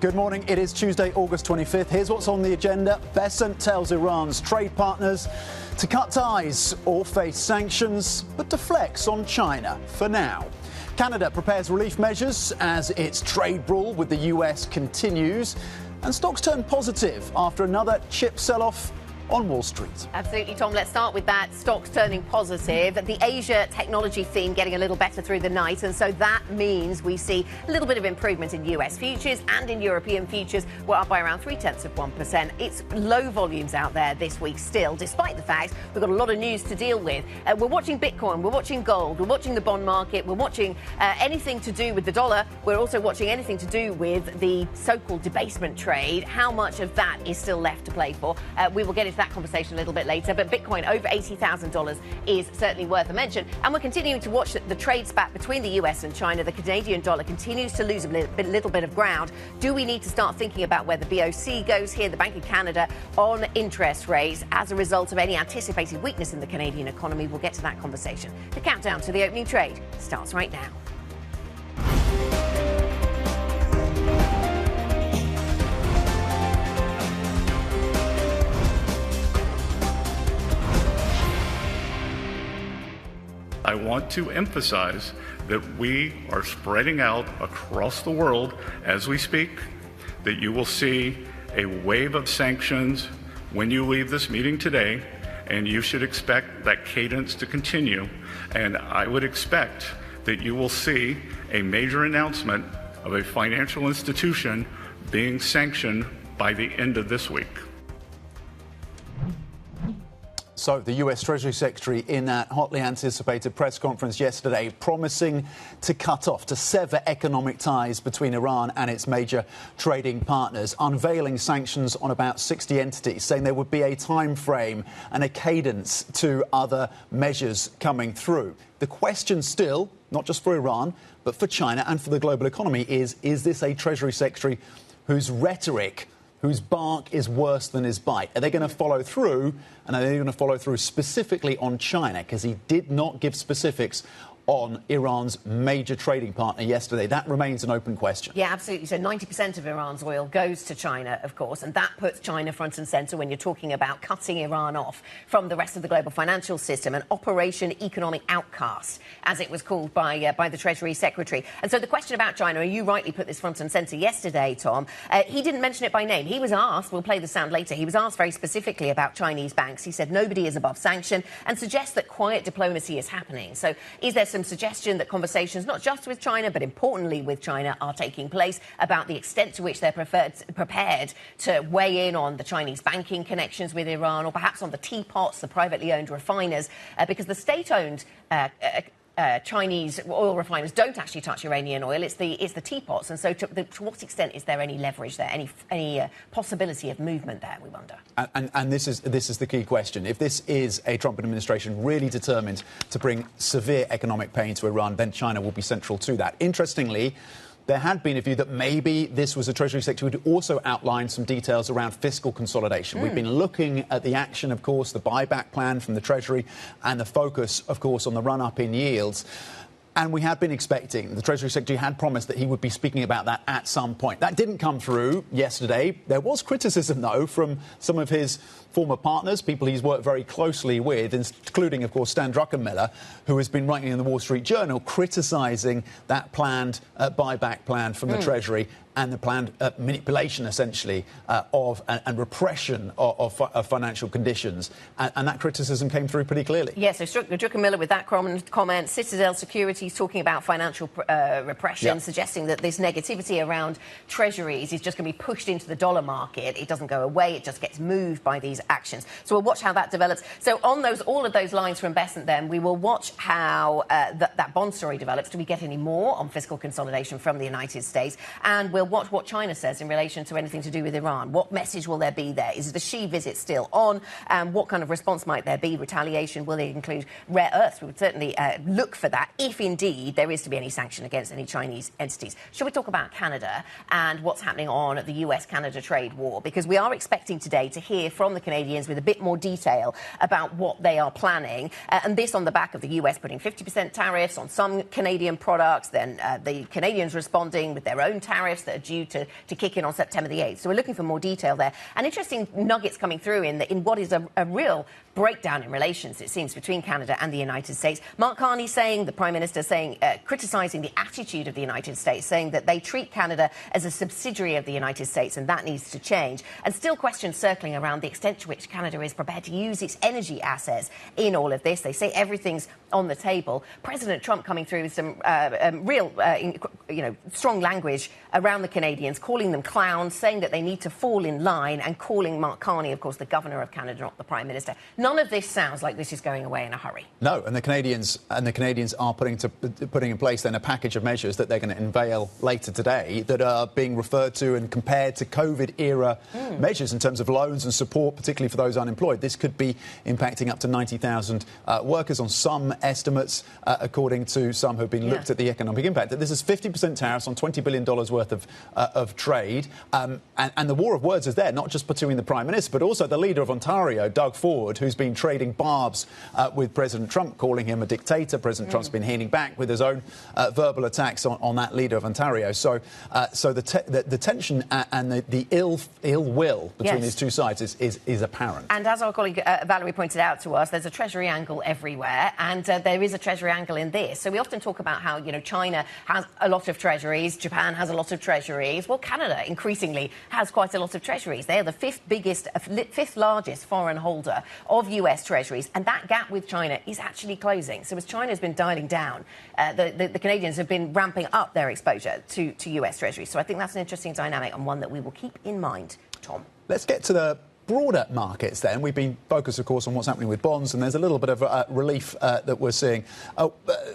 Good morning. It is Tuesday, August 25th. Here's what's on the agenda. Bessent tells Iran's trade partners to cut ties or face sanctions, but to flex on China for now. Canada prepares relief measures as its trade brawl with the US continues. And stocks turn positive after another chip sell-off on Wall Street. Absolutely, Tom. Let's start with that. Stocks turning positive. The Asia technology theme getting a little better through the night. And so that means we see a little bit of improvement in US futures and in European futures. We're up by around 0.3%. It's low volumes out there this week still, despite the fact we've got a lot of news to deal with. We're watching Bitcoin. We're watching gold. We're watching the bond market. We're watching anything to do with the dollar. We're also watching anything to do with the so-called debasement trade. How much of that is still left to play for? We will get into that conversation a little bit later, but Bitcoin over $80,000 is certainly worth a mention. And we're continuing to watch the trade spat between the US and China. The Canadian dollar continues to lose a little bit of ground. Do we need to start thinking about where the BOC goes here, the Bank of Canada, on interest rates as a result of any anticipated weakness in the Canadian economy? We'll get to that conversation. The countdown to the opening trade starts right now. I want to emphasize that we are spreading out across the world as we speak, that you will see a wave of sanctions when you leave this meeting today, and you should expect that cadence to continue. And I would expect that you will see a major announcement of a financial institution being sanctioned by the end of this week. So the US Treasury Secretary in that hotly anticipated press conference yesterday promising to cut off, to sever economic ties between Iran and its major trading partners, unveiling sanctions on about 60 entities, saying there would be a time frame and a cadence to other measures coming through. The question still, not just for Iran, but for China and for the global economy is this a Treasury Secretary whose rhetoric, whose bark is worse than his bite? Are they going to follow through? And are they going to follow through specifically on China? Because he did not give specifics on Iran's major trading partner yesterday. That remains an open question. Yeah, absolutely. So 90% of Iran's oil goes to China, of course, and that puts China front and centre when you're talking about cutting Iran off from the rest of the global financial system, an Operation Economic Outcast, as it was called by the Treasury Secretary. And so the question about China, and you rightly put this front and centre yesterday, Tom, he didn't mention it by name. He was asked, we'll play the sound later, he was asked very specifically about Chinese banks. He said nobody is above sanction and suggests that quiet diplomacy is happening. So is there some suggestion that conversations, not just with China, but importantly with China, are taking place about the extent to which they're prepared to weigh in on the Chinese banking connections with Iran, or perhaps on the teapots, the privately owned refiners, because the state-owned Chinese oil refiners don't actually touch Iranian oil. It's the teapots. And so to what extent is there any leverage there, any possibility of movement there, we wonder? And this is the key question. If this is a Trump administration really determined to bring severe economic pain to Iran, then China will be central to that. Interestingly, there had been a view that maybe this was a Treasury Secretary who would also outline some details around fiscal consolidation. We've been looking at the action, of course, the buyback plan from the Treasury and the focus, of course, on the run-up in yields. And we had been expecting, the Treasury Secretary had promised that he would be speaking about that at some point. That didn't come through yesterday. There was criticism, though, from some of his former partners, people he's worked very closely with, including, of course, Stan Druckenmiller, who has been writing in the Wall Street Journal, criticising that planned buyback plan from the Treasury and the planned manipulation, essentially, of and repression of financial conditions. And that criticism came through pretty clearly. Yes, so Druckenmiller with that comment, Citadel Securities talking about financial repression, suggesting that this negativity around treasuries is just going to be pushed into the dollar market. It doesn't go away, it just gets moved by these actions. So we'll watch how that develops. So on all of those lines from Bessent then, we will watch how that bond story develops. Do we get any more on fiscal consolidation from the United States? And we'll watch what China says in relation to anything to do with Iran. What message will there be there? Is the Xi visit still on? What kind of response might there be? Retaliation? Will it include rare earths? We would certainly look for that if indeed indeed there is to be any sanction against any Chinese entities. Shall we talk about Canada and what's happening on the US-Canada trade war? Because we are expecting today to hear from the Canadians with a bit more detail about what they are planning. And this on the back of the US putting 50% tariffs on some Canadian products, then the Canadians responding with their own tariffs that are due to kick in on September the 8th. So we're looking for more detail there. And interesting nuggets coming through in what is a real breakdown in relations, it seems, between Canada and the United States. Mark Carney saying, the Prime Minister saying, criticising the attitude of the United States, saying that they treat Canada as a subsidiary of the United States and that needs to change. And still questions circling around the extent to which Canada is prepared to use its energy assets in all of this. They say everything's on the table. President Trump coming through with some real, strong language around the Canadians, calling them clowns, saying that they need to fall in line, and calling Mark Carney, of course, the Governor of Canada, not the Prime Minister. None of this sounds like this is going away in a hurry. No, and the Canadians are putting in place then a package of measures that they're going to unveil later today that are being referred to and compared to COVID-era measures in terms of loans and support, particularly for those unemployed. This could be impacting up to 90,000 workers on some estimates, according to some who've been looked at the economic impact. This is 50% tariffs on $20 billion worth of trade. And the war of words is there, not just between the Prime Minister, but also the leader of Ontario, Doug Ford, who's been trading barbs with President Trump, calling him a dictator. President Trump's been hitting back with his own verbal attacks on that leader of Ontario. So the tension and the ill will between these two sides is apparent. And as our colleague Valerie pointed out to us, there's a Treasury angle everywhere, and there is a Treasury angle in this. So we often talk about how, China has a lot of treasuries, Japan has a lot of treasuries. Well, Canada increasingly has quite a lot of treasuries. They are the fifth largest foreign holder of US treasuries, and that gap with China is actually closing. So as China's been dialing down, the Canadians have been ramping up their exposure to US treasuries. So I think that's an interesting dynamic and one that we will keep in mind, Tom. Let's get to the broader markets then. We've been focused, of course, on what's happening with bonds, and there's a little bit of relief that we're seeing.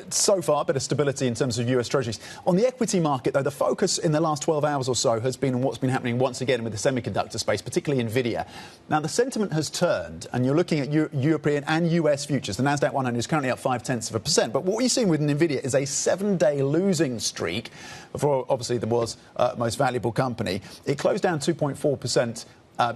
So far, a bit of stability in terms of US Treasuries. On the equity market, though, the focus in the last 12 hours or so has been on what's been happening once again with the semiconductor space, particularly Nvidia. Now, the sentiment has turned, and you're looking at European and US futures. The Nasdaq 100 is currently up 0.5%. But what you're seeing with Nvidia is a 7-day losing streak for, obviously, the world's most valuable company. It closed down 2.4%.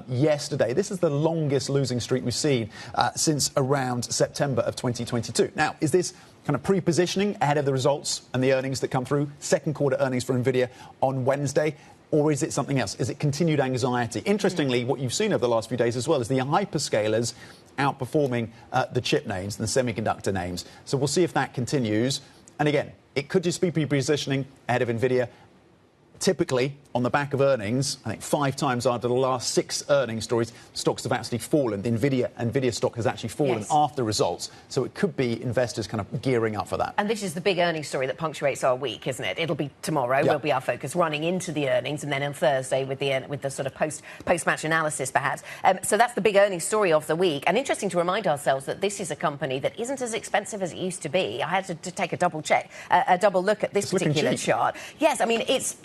Yesterday. This is the longest losing streak we've seen since around September of 2022. Now, is this kind of pre-positioning ahead of the results and the earnings that come through, second quarter earnings for Nvidia on Wednesday, or is it something else? Is it continued anxiety? Interestingly, what you've seen over the last few days as well is the hyperscalers outperforming the chip names and the semiconductor names. So we'll see if that continues. And again, it could just be pre-positioning ahead of Nvidia. Typically, on the back of earnings, I think 5 times after the last 6 earnings stories, stocks have actually fallen. The Nvidia stock has actually fallen after results. So it could be investors kind of gearing up for that. And this is the big earnings story that punctuates our week, isn't it? It'll be tomorrow. Will be our focus running into the earnings, and then on Thursday with the sort of post-match analysis, perhaps. So that's the big earnings story of the week. And interesting to remind ourselves that this is a company that isn't as expensive as it used to be. I had to take a double look at this particular chart. Yes, I mean, it's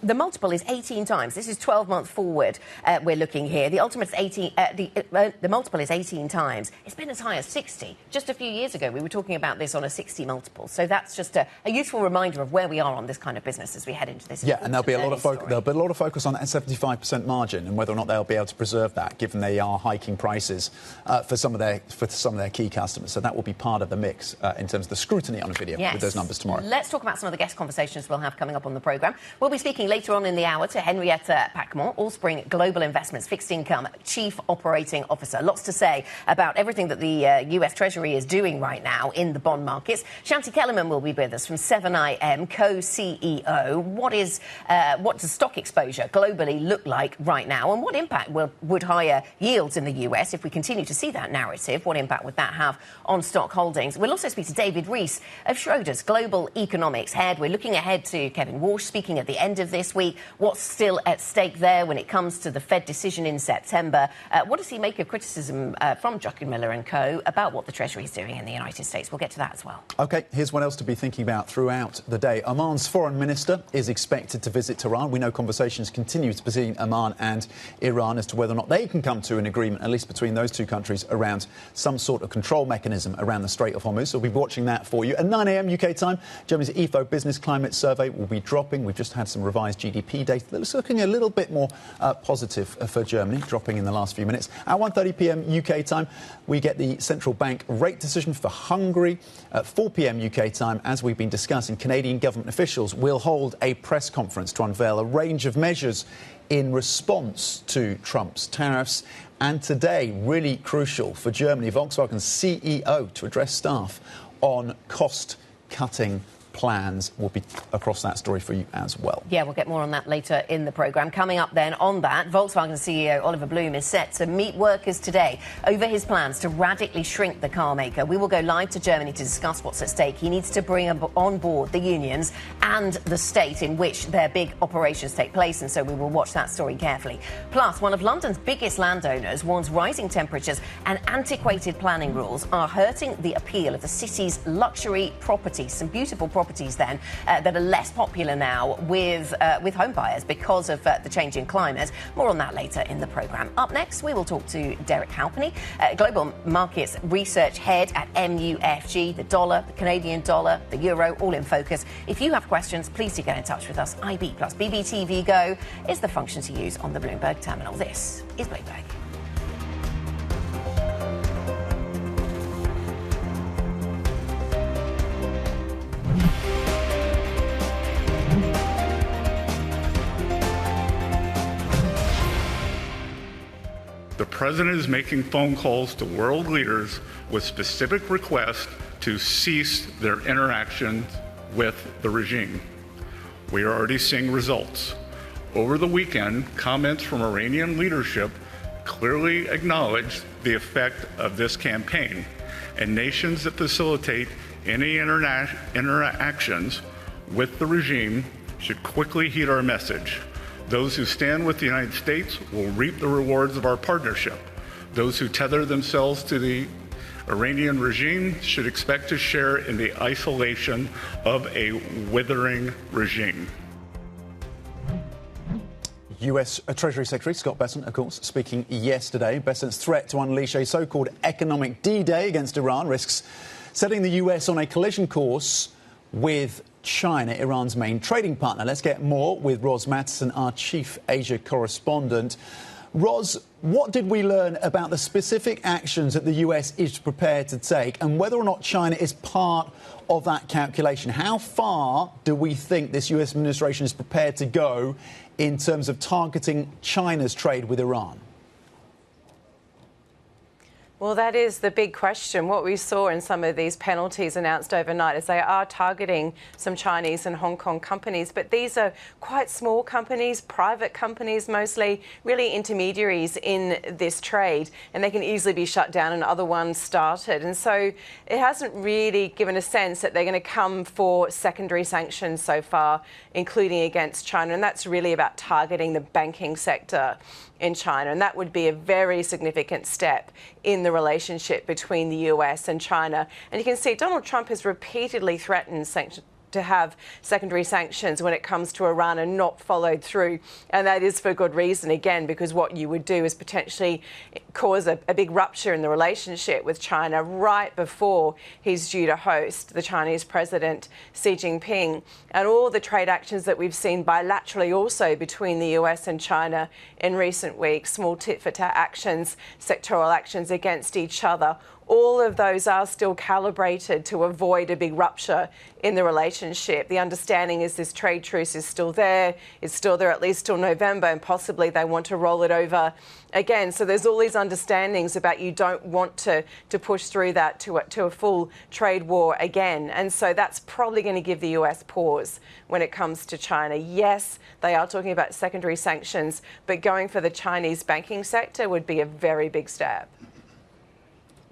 the multiple is 18 times. This is 12 months forward. We're looking here. The ultimate is 18. The multiple is 18 times. It's been as high as 60. Just a few years ago, we were talking about this on a 60 multiple. So that's just a useful reminder of where we are on this kind of business as we head into this. Yeah, and there'll be a lot of focus on that 75% margin and whether or not they'll be able to preserve that, given they are hiking prices for some of their key customers. So that will be part of the mix in terms of the scrutiny on Nvidia with those numbers tomorrow. Let's talk about some of the guest conversations we'll have coming up on the programme. We'll be speaking later on in the hour to Henrietta Pacquement, Allspring Global Investments Fixed Income Chief Operating Officer. Lots to say about everything that the US Treasury is doing right now in the bond markets. Shanit Kelemen will be with us from 7IM, co-CEO. What does stock exposure globally look like right now, and what impact would higher yields in the US, if we continue to see that narrative, what impact would that have on stock holdings? We'll also speak to David Rees of Schroders, Global Economics Head. We're looking ahead to Kevin Walsh speaking at the end of this week. What's still at stake there when it comes to the Fed decision in September? What does he make of criticism from Druckenmiller and co. about what the Treasury is doing in the United States? We'll get to that as well. OK, here's what else to be thinking about throughout the day. Oman's foreign minister is expected to visit Tehran. We know conversations continue between Oman and Iran as to whether or not they can come to an agreement, at least between those two countries, around some sort of control mechanism around the Strait of Hormuz. So we'll be watching that for you. At 9 a.m. UK time, Germany's IFO Business Climate Survey will be dropping. We've just had some revised GDP data that's looking a little bit more positive for Germany, dropping in the last few minutes. At 1:30 p.m. UK time, we get the central bank rate decision for Hungary. At 4 p.m. UK time, as we've been discussing, Canadian government officials will hold a press conference to unveil a range of measures in response to Trump's tariffs. And today, really crucial for Germany, Volkswagen's CEO to address staff on cost-cutting plans. Will be across that story for you as well. Yeah, we'll get more on that later in the programme. Coming up then on that, Volkswagen CEO Oliver Blume is set to meet workers today over his plans to radically shrink the car maker. We will go live to Germany to discuss what's at stake. He needs to bring on board the unions and the state in which their big operations take place, and so we will watch that story carefully. Plus, one of London's biggest landowners warns rising temperatures and antiquated planning rules are hurting the appeal of the city's luxury properties. Some beautiful properties then that are less popular now with home buyers because of the changing climate. More on that later in the programme. Up next, we will talk to Derek Halpenny, Global Markets Research Head at MUFG. The dollar, the Canadian dollar, the euro, all in focus. If you have questions, please do get in touch with us. IB plus BBTV Go is the function to use on the Bloomberg terminal. This is Bloomberg. The president is making phone calls to world leaders with specific requests to cease their interactions with the regime. We are already seeing results. Over the weekend, comments from Iranian leadership clearly acknowledged the effect of this campaign, and nations that facilitate any interactions with the regime should quickly heed our message. Those who stand with the United States will reap the rewards of our partnership. Those who tether themselves to the Iranian regime should expect to share in the isolation of a withering regime. US Treasury Secretary Scott Bessent, of course, speaking yesterday. Bessent's threat to unleash a so-called economic D-Day against Iran risks setting the US on a collision course with China, Iran's main trading partner. Let's get more with Ros Mattison, our chief Asia correspondent. Ros, what did we learn about the specific actions that the US is prepared to take and whether or not China is part of that calculation? How far do we think this US administration is prepared to go in terms of targeting China's trade with Iran? Well, that is the big question. What we saw in some of these penalties announced overnight is they are targeting some Chinese and Hong Kong companies, but these are quite small companies, private companies mostly, really intermediaries in this trade, and they can easily be shut down and other ones started. And so it hasn't really given a sense that they're going to come for secondary sanctions so far, including against China, and that's really about targeting the banking sector in China, and that would be a very significant step in the relationship between the US and China. And you can see Donald Trump has repeatedly threatened to have secondary sanctions when it comes to Iran and not followed through. And that is for good reason, again, because what you would do is potentially cause a big rupture in the relationship with China right before he's due to host the Chinese president, Xi Jinping. And all the trade actions that we've seen bilaterally also between the US and China in recent weeks, small tit-for-tat actions, sectoral actions against each other, all of those are still calibrated to avoid a big rupture in the relationship. The understanding is this trade truce is still there. It's still there at least till November, and possibly they want to roll it over again. So there's all these understandings about you don't want to push through that to a full trade war again. And so that's probably going to give the US pause when it comes to China. Yes, they are talking about secondary sanctions, but going for the Chinese banking sector would be a very big step.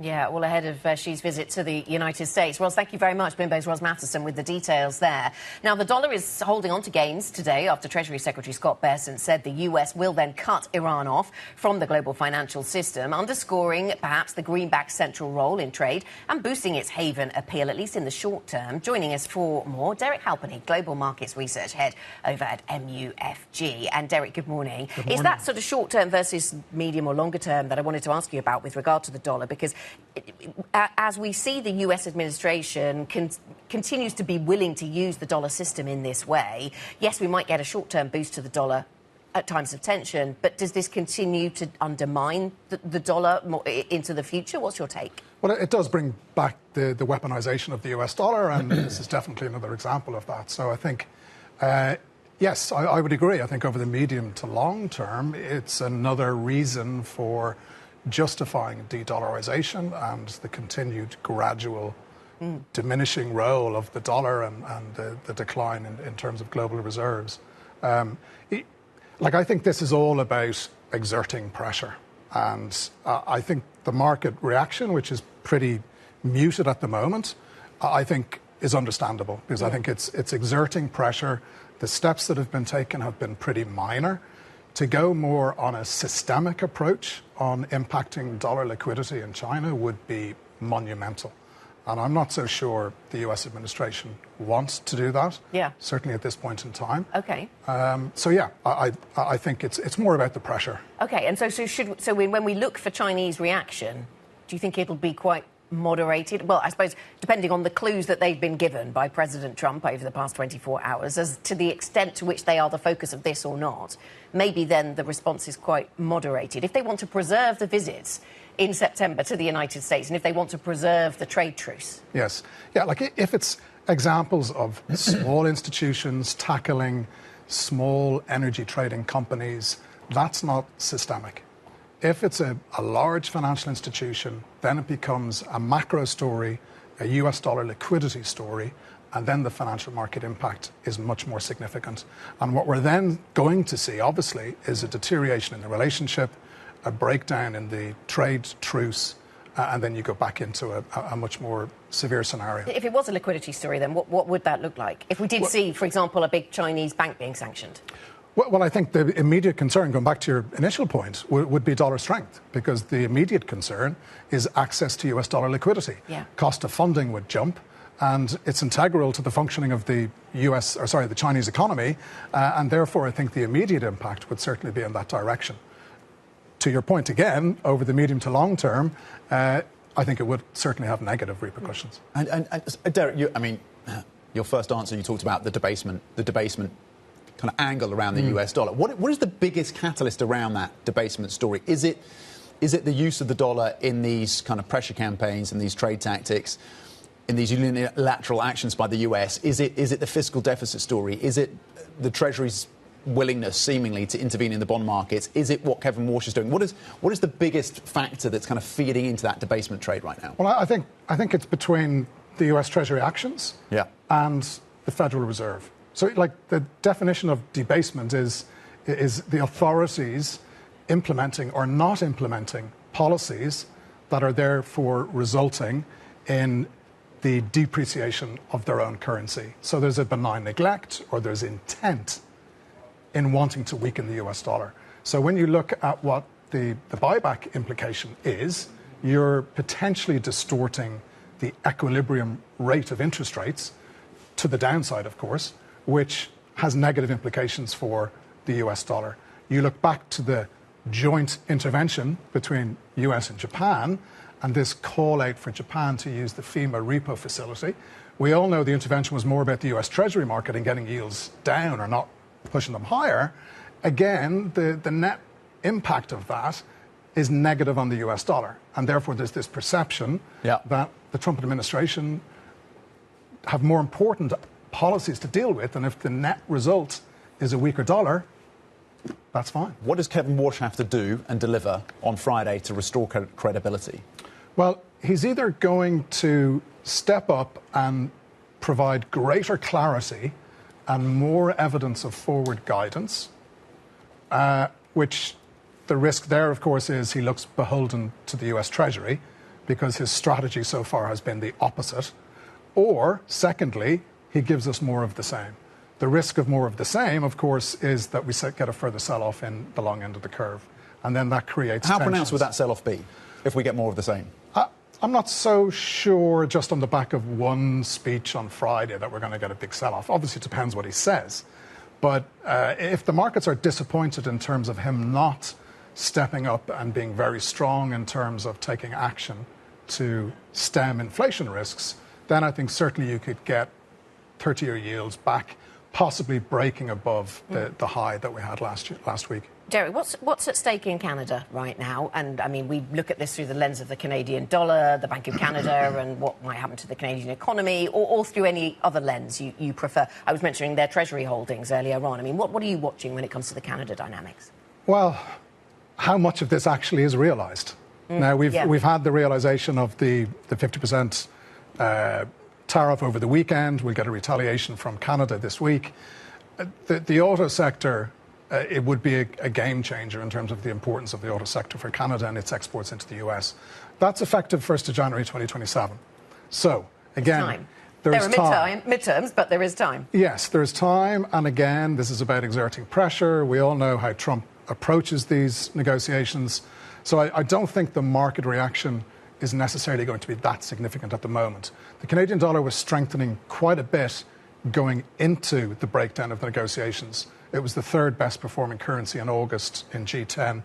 Yeah, all ahead of Xi's visit to the United States. Ros, thank you very much. Bimbo's Ros Matheson with the details there. Now, the dollar is holding on to gains today after Treasury Secretary Scott Bessent said the US will then cut Iran off from the global financial system, underscoring perhaps the greenback's central role in trade and boosting its haven appeal, at least in the short term. Joining us for more, Derek Halpenny, Global Markets Research Head over at MUFG. And Derek, good morning. Good morning. Is that sort of short term versus medium or longer term that I wanted to ask you about with regard to the dollar? Because as we see the US administration continues to be willing to use the dollar system in this way, yes, we might get a short-term boost to the dollar at times of tension, but does this continue to undermine the dollar more into the future? What's your take? Well, it does bring back the weaponization of the US dollar, and this is definitely another example of that. So I think, yes, I would agree. I think over the medium to long term, it's another reason for justifying de-dollarization and the continued gradual diminishing role of the dollar and the decline in terms of global reserves. I think this is all about exerting pressure. And I think the market reaction, which is pretty muted at the moment, I think is understandable because I think it's exerting pressure. The steps that have been taken have been pretty minor. To go more on a systemic approach on impacting dollar liquidity in China would be monumental. And I'm not so sure the US administration wants to do that. Yeah. Certainly at this point in time. Okay. I think it's more about the pressure. Okay, and so when we look for Chinese reaction, do you think it'll be quite moderated? Well, I suppose depending on the clues that they've been given by President Trump over the past 24 hours as to the extent to which they are the focus of this or not, maybe then the response is quite moderated. If they want to preserve the visits in September to the United States and if they want to preserve the trade truce. Yes. Yeah, like if it's examples of small institutions tackling small energy trading companies, that's not systemic. If it's a large financial institution, then it becomes a macro story, a US dollar liquidity story, and then the financial market impact is much more significant. And what we're then going to see, obviously, is a deterioration in the relationship, a breakdown in the trade truce, and then you go back into a much more severe scenario. If it was a liquidity story, then what would that look like? If we did see, for example, a big Chinese bank being sanctioned? Well, I think the immediate concern, going back to your initial point, would be dollar strength, because the immediate concern is access to US dollar liquidity. Yeah. Cost of funding would jump, and it's integral to the functioning of the the Chinese economy, and therefore I think the immediate impact would certainly be in that direction. To your point again, over the medium to long term, I think it would certainly have negative repercussions. And Derek, your first answer, you talked about the debasement kind of angle around the US dollar. What is the biggest catalyst around that debasement story? Is it the use of the dollar in these kind of pressure campaigns and these trade tactics, in these unilateral actions by the US? Is it the fiscal deficit story? Is it the Treasury's willingness, seemingly, to intervene in the bond markets? Is it what Kevin Walsh is doing? What is the biggest factor that's kind of feeding into that debasement trade right now? Well, I think it's between the US Treasury actions and the Federal Reserve. So, the definition of debasement is the authorities implementing or not implementing policies that are therefore resulting in the depreciation of their own currency. So there's a benign neglect or there's intent in wanting to weaken the US dollar. So when you look at what the buyback implication is, you're potentially distorting the equilibrium rate of interest rates to the downside, of course, which has negative implications for the US dollar. You look back to the joint intervention between US and Japan and this call out for Japan to use the FEMA repo facility. We all know the intervention was more about the US Treasury market and getting yields down or not pushing them higher. Again, the net impact of that is negative on the US dollar. And therefore there's this perception that the Trump administration have more important policies to deal with, and if the net result is a weaker dollar, that's fine. What does Kevin Walsh have to do and deliver on Friday to restore credibility? Well, he's either going to step up and provide greater clarity and more evidence of forward guidance, which the risk there, of course, is he looks beholden to the US Treasury, because his strategy so far has been the opposite. Or, secondly, he gives us more of the same. The risk of more of the same, of course, is that we get a further sell-off in the long end of the curve. And then that creates How tensions. pronounced would that sell-off be if we get more of the same? I'm not so sure just on the back of one speech on Friday that we're going to get a big sell-off. Obviously, it depends what he says. But if the markets are disappointed in terms of him not stepping up and being very strong in terms of taking action to stem inflation risks, then I think certainly you could get 30-year yields back, possibly breaking above the high that we had last week. Derek, what's at stake in Canada right now? And, I mean, we look at this through the lens of the Canadian dollar, the Bank of Canada, and what might happen to the Canadian economy, or through any other lens you prefer. I was mentioning their Treasury holdings earlier on. I mean, what are you watching when it comes to the Canada dynamics? Well, how much of this actually is realised? Now, we've had the realisation of the 50% tariff over the weekend. We'll get a retaliation from Canada this week. The auto sector... it would be a game changer in terms of the importance of the auto sector for Canada and its exports into the US. That's effective 1st of January 2027. So, again, there are midterms, but there is time. Yes, there is time. And again, this is about exerting pressure. We all know how Trump approaches these negotiations. So I don't think the market reaction is necessarily going to be that significant at the moment. The Canadian dollar was strengthening quite a bit going into the breakdown of the negotiations. It was the third best performing currency in August in G10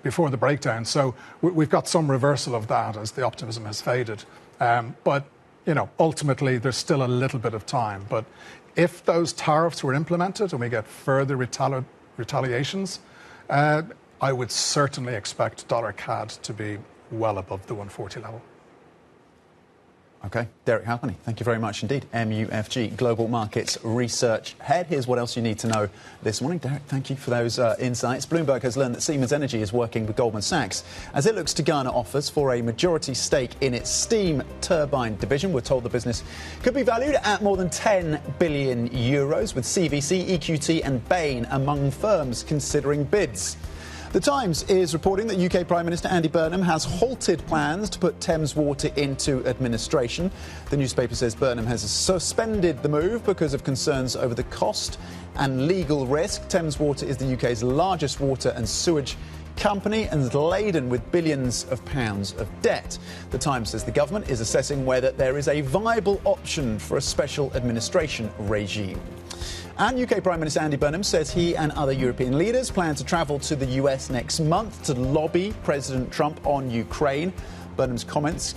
before the breakdown. So we've got some reversal of that as the optimism has faded. But, you know, ultimately there's still a little bit of time. But if those tariffs were implemented and we get further retaliations, I would certainly expect dollar CAD to be well above the 140 level. OK. Derek Halpenny, thank you very much indeed. MUFG Global Markets Research Head. Here's what else you need to know this morning. Derek, thank you for those insights. Bloomberg has learned that Siemens Energy is working with Goldman Sachs as it looks to garner offers for a majority stake in its steam turbine division. We're told the business could be valued at more than 10 billion euros, with CVC, EQT and Bain among firms considering bids. The Times is reporting that UK Prime Minister Andy Burnham has halted plans to put Thames Water into administration. The newspaper says Burnham has suspended the move because of concerns over the cost and legal risk. Thames Water is the UK's largest water and sewage company and is laden with billions of pounds of debt. The Times says the government is assessing whether there is a viable option for a special administration regime. And UK Prime Minister Andy Burnham says he and other European leaders plan to travel to the US next month to lobby President Trump on Ukraine. Burnham's comments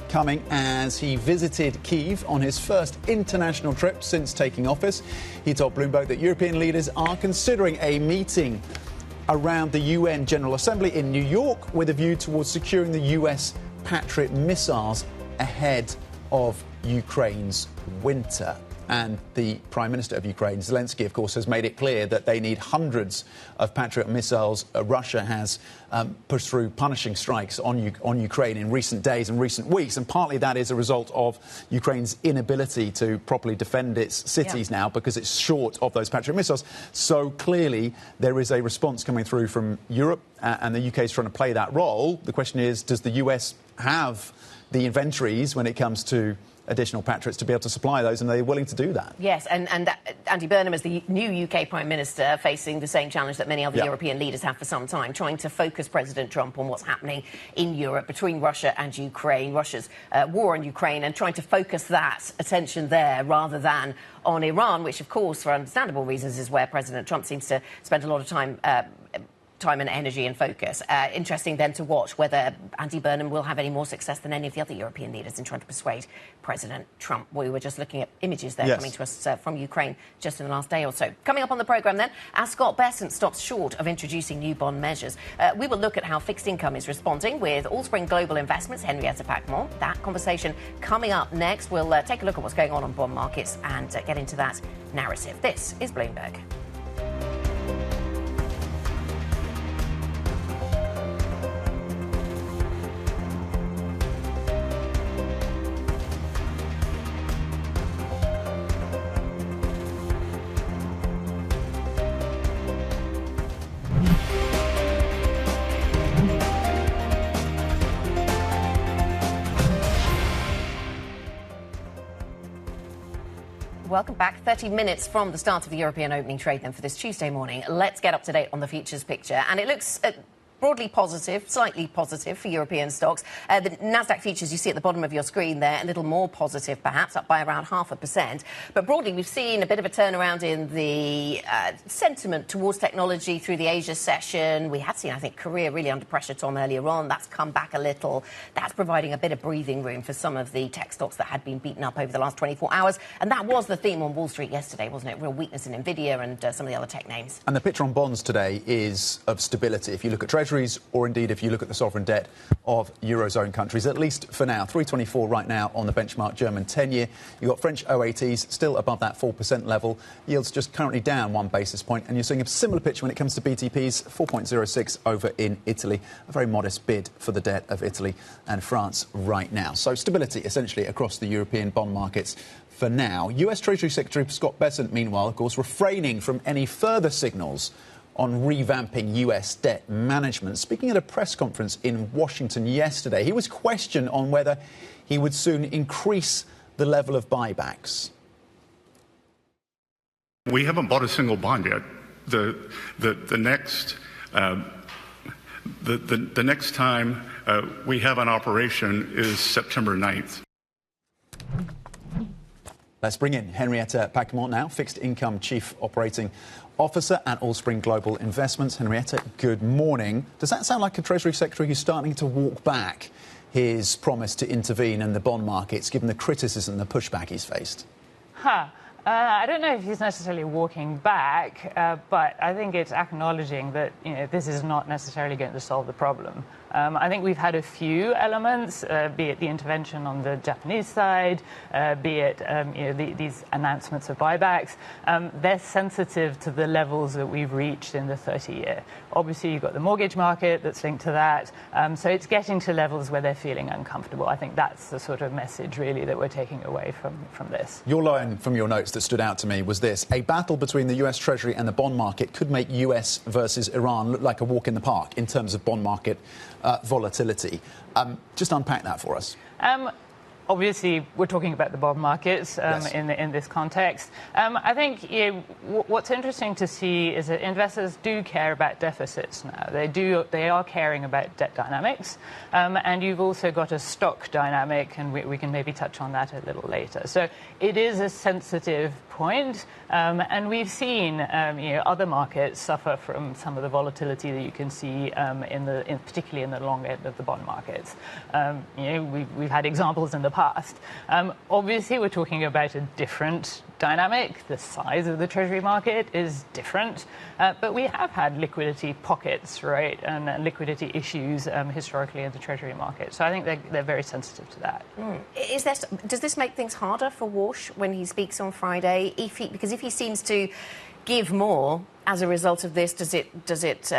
coming as he visited Kyiv on his first international trip since taking office. He told Bloomberg that European leaders are considering a meeting around the UN General Assembly in New York with a view towards securing the US Patriot missiles ahead of Ukraine's winter. And the Prime Minister of Ukraine, Zelensky, of course, has made it clear that they need hundreds of Patriot missiles. Russia has pushed through punishing strikes on Ukraine in recent days and recent weeks. And partly that is a result of Ukraine's inability to properly defend its cities now because it's short of those Patriot missiles. So clearly there is a response coming through from Europe and the UK is trying to play that role. The question is, does the US have the inventories when it comes to additional Patriots to be able to supply those, and are they willing to do that? Yes, and Andy Burnham is the new UK Prime Minister facing the same challenge that many other European leaders have for some time, trying to focus President Trump on what's happening in Europe between Russia and Ukraine, Russia's war on Ukraine, and trying to focus that attention there rather than on Iran, which, of course, for understandable reasons, is where President Trump seems to spend a lot of time and energy and focus. Interesting then to watch whether Andy Burnham will have any more success than any of the other European leaders in trying to persuade President Trump. We were just looking at images there coming to us from Ukraine just in the last day or so. Coming up on the programme then, Ascot Bessent stops short of introducing new bond measures. We will look at how fixed income is responding with Allspring Global Investments, Henrietta Pacquement. That conversation coming up next. We'll take a look at what's going on bond markets and get into that narrative. This is Bloomberg. Welcome back. 30 minutes from the start of the European opening trade then for this Tuesday morning. Let's get up to date on the futures picture. And it looks broadly positive, slightly positive for European stocks. The Nasdaq futures you see at the bottom of your screen there, a little more positive perhaps, up by around 0.5%. But broadly, we've seen a bit of a turnaround in the sentiment towards technology through the Asia session. We had seen, I think, Korea really under pressure, Tom, earlier on. That's come back a little. That's providing a bit of breathing room for some of the tech stocks that had been beaten up over the last 24 hours. And that was the theme on Wall Street yesterday, wasn't it? Real weakness in Nvidia and some of the other tech names. And the picture on bonds today is of stability. If you look at Treasuries, or indeed if you look at the sovereign debt of Eurozone countries, at least for now, 3.24 right now on the benchmark German 10-year. You've got French OATs still above that 4% level. Yields just currently down 1 basis point. And you're seeing a similar picture when it comes to BTPs, 4.06 over in Italy. A very modest bid for the debt of Italy and France right now. So stability essentially across the European bond markets for now. US Treasury Secretary Scott Bessent, meanwhile, of course, refraining from any further signals on revamping US debt management. Speaking at a press conference in Washington yesterday, he was questioned on whether he would soon increase the level of buybacks. We haven't bought a single bond yet. The next time we have an operation is September 9th. Let's bring in Henrietta Pacquement now, Fixed Income Chief Operating Officer at Allspring Global Investments. Henrietta, good morning. Does that sound like a Treasury Secretary who's starting to walk back his promise to intervene in the bond markets, given the criticism and the pushback he's faced? I don't know if he's necessarily walking back, but I think it's acknowledging that this is not necessarily going to solve the problem. I think we've had a few elements, be it the intervention on the Japanese side, be it these announcements of buybacks. They're sensitive to the levels that we've reached in the 30-year. Obviously, you've got the mortgage market that's linked to that. So it's getting to levels where they're feeling uncomfortable. I think that's the sort of message, really, that we're taking away from this. Your line from your notes that stood out to me was this: a battle between the US Treasury and the bond market could make US versus Iran look like a walk in the park in terms of bond market volatility. Just unpack that for us. Obviously, we're talking about the bond markets Yes. in this context. I think what's interesting to see is that investors do care about deficits now. They are caring about debt dynamics, and you've also got a stock dynamic, and we can maybe touch on that a little later. So it is a sensitive point, and we've seen other markets suffer from some of the volatility that you can see particularly in the long end of the bond markets. We've had examples in the past. Obviously, we're talking about a different dynamic. The size of the Treasury market is different, but we have had liquidity pockets, right, and liquidity issues historically in the Treasury market. So I think they're very sensitive to that. Does this make things harder for Walsh when he speaks on Friday? Because if he seems to give more as a result of this, does it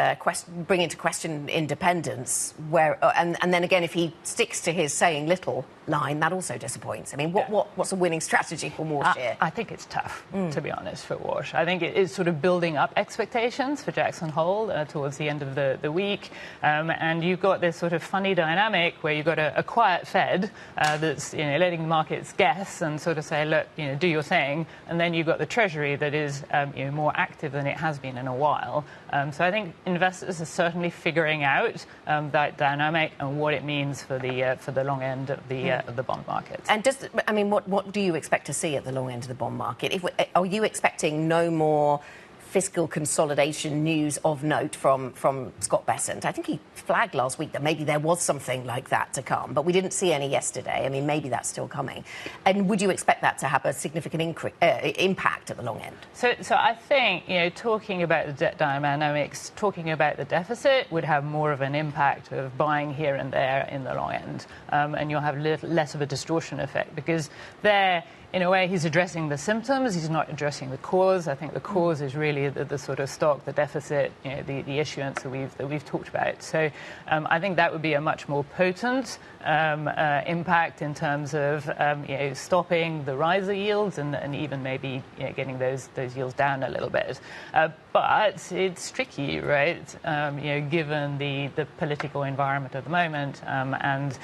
bring into question independence? And then again, if he sticks to his saying little line, that also disappoints. I mean, what's a winning strategy for Walsh here? I think it's tough, to be honest, for Walsh. I think it is sort of building up expectations for Jackson Hole towards the end of the week. And you've got this sort of funny dynamic where you've got a quiet Fed that's letting the markets guess and sort of say, look, do your thing. And then you've got the Treasury that is more active than it has been in a while. So I think investors are certainly figuring out that dynamic and what it means for the long end of the bond market. And what do you expect to see at the long end of the bond market? Are you expecting no more fiscal consolidation news of note from Scott Bessent? I think he flagged last week that maybe there was something like that to come, but we didn't see any yesterday. I mean, maybe that's still coming. And would you expect that to have a significant impact at the long end? So I think, talking about the debt dynamics, talking about the deficit would have more of an impact of buying here and there in the long end. And you'll have less of a distortion effect because in a way, he's addressing the symptoms. He's not addressing the cause. I think the cause is really really the sort of stock, the deficit, the issuance that we've talked about. So I think that would be a much more potent impact in terms of stopping the rise of yields and even maybe getting those yields down a little bit. But it's tricky, right? Given the political environment at the moment and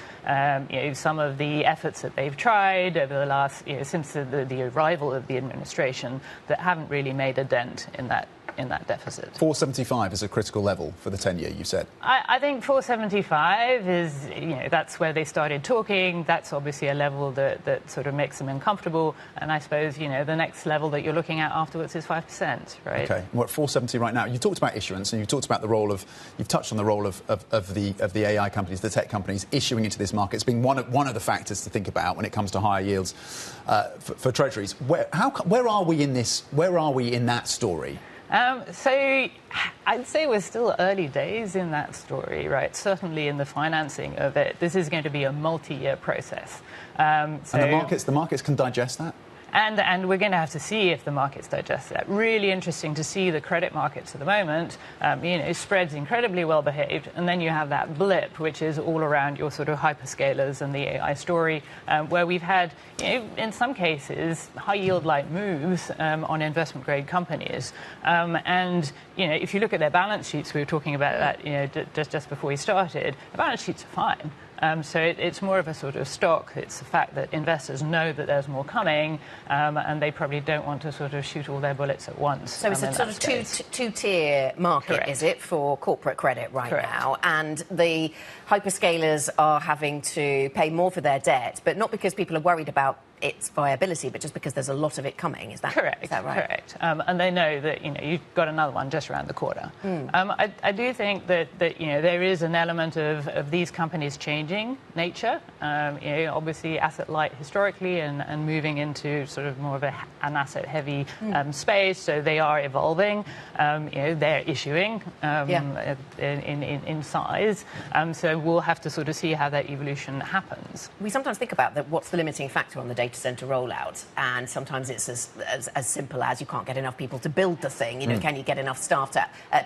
some of the efforts that they've tried over the last since the arrival of the administration that haven't really made a dent in that deficit. 475 is a critical level for the 10-year, you said. I think 475 is, that's where they started talking. That's obviously a level that sort of makes them uncomfortable. And I suppose, the next level that you're looking at afterwards is 5%, right? OK. We're at 470 right now. You talked about issuance and you talked about you've touched on the role of the AI companies, the tech companies issuing into this market. It's been one of the factors to think about when it comes to higher yields for treasuries. Where are we in this? Where are we in that story? So I'd say we're still early days in that story, right? Certainly in the financing of it. This is going to be a multi-year process. And the markets can digest that? And we're going to have to see if the markets digest that. Really interesting to see the credit markets at the moment. Spreads incredibly well behaved. And then you have that blip, which is all around your sort of hyperscalers and the AI story, where we've had, in some cases, high yield-like moves on investment-grade companies. If you look at their balance sheets, we were talking about that just before we started, the balance sheets are fine. So it's more of a sort of stock. It's the fact that investors know that there's more coming, and they probably don't want to sort of shoot all their bullets at once. So it's a sort of two-tier market, Correct. Is it, for corporate credit right Correct. now? And the hyperscalers are having to pay more for their debt, but not because people are worried about its viability, but just because there's a lot of it coming. Is that correct? Is that right? Correct. And they know that you've got another one just around the corner. I do think that there is an element of these companies changing nature. Obviously asset light historically and moving into sort of more of an asset heavy space. So they are evolving. They're issuing in size. So we'll have to sort of see how that evolution happens. We sometimes think about that. What's the limiting factor on the data center rollout? And sometimes it's as simple as you can't get enough people to build the thing. Can you get enough staff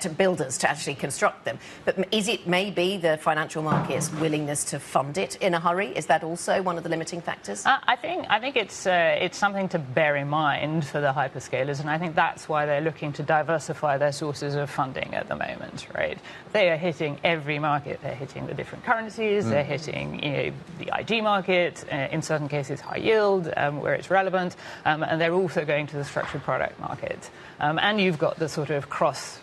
to builders to actually construct them? But is it maybe the financial market's willingness to fund it in a hurry? Is that also one of the limiting factors? I think it's something to bear in mind for the hyperscalers, and I think that's why they're looking to diversify their sources of funding at the moment. Right? They are hitting every market. They're hitting the different currencies. They're hitting the IG market. In certain cases, high yield. Where it's relevant, and they're also going to the structured product market. And you've got the sort of cross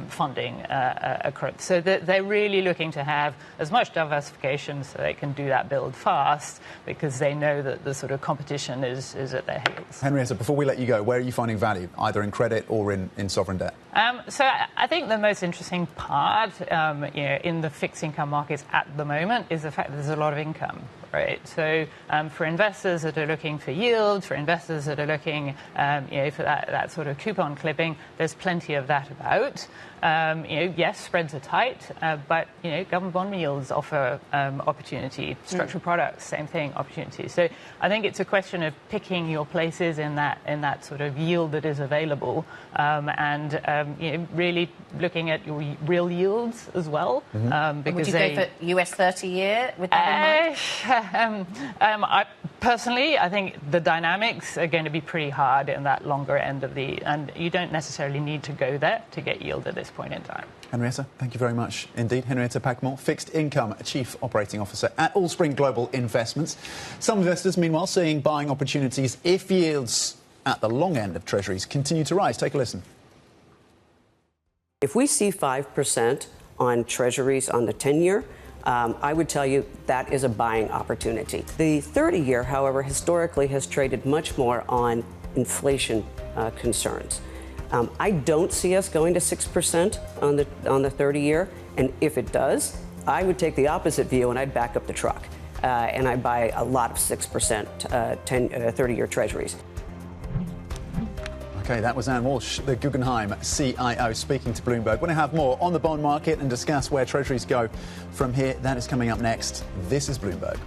funding across. So they're really looking to have as much diversification so they can do that build fast because they know that the sort of competition is at their heels. Henrietta, before we let you go, where are you finding value, either in credit or in sovereign debt? So I think the most interesting part in the fixed income markets at the moment is the fact that there's a lot of income. Right. So for investors that are looking for yield, for investors that are looking for that sort of coupon clipping, there's plenty of that about. Yes, spreads are tight, but government bond yields offer opportunity. Structured products, same thing, opportunity. So I think it's a question of picking your places in that sort of yield that is available, and really looking at your real yields as well. Because would you go for US 30-year with that in mind? I think the dynamics are going to be pretty hard in that longer end of and you don't necessarily need to go there to get yield at this point in time. Henrietta, thank you very much indeed. Henrietta Pacquement, Fixed Income Chief Operating Officer at Allspring Global Investments. Some investors, meanwhile, seeing buying opportunities if yields at the long end of Treasuries continue to rise. Take a listen. If we see 5% on Treasuries on the 10-year, I would tell you that is a buying opportunity. The 30-year, however, historically has traded much more on inflation concerns. I don't see us going to 6% on the 30-year, and if it does, I would take the opposite view and I'd back up the truck, and I'd buy a lot of 6% 30-year Treasuries. OK, that was Anne Walsh, the Guggenheim CIO, speaking to Bloomberg. We're going to have more on the bond market and discuss where Treasuries go from here. That is coming up next. This is Bloomberg.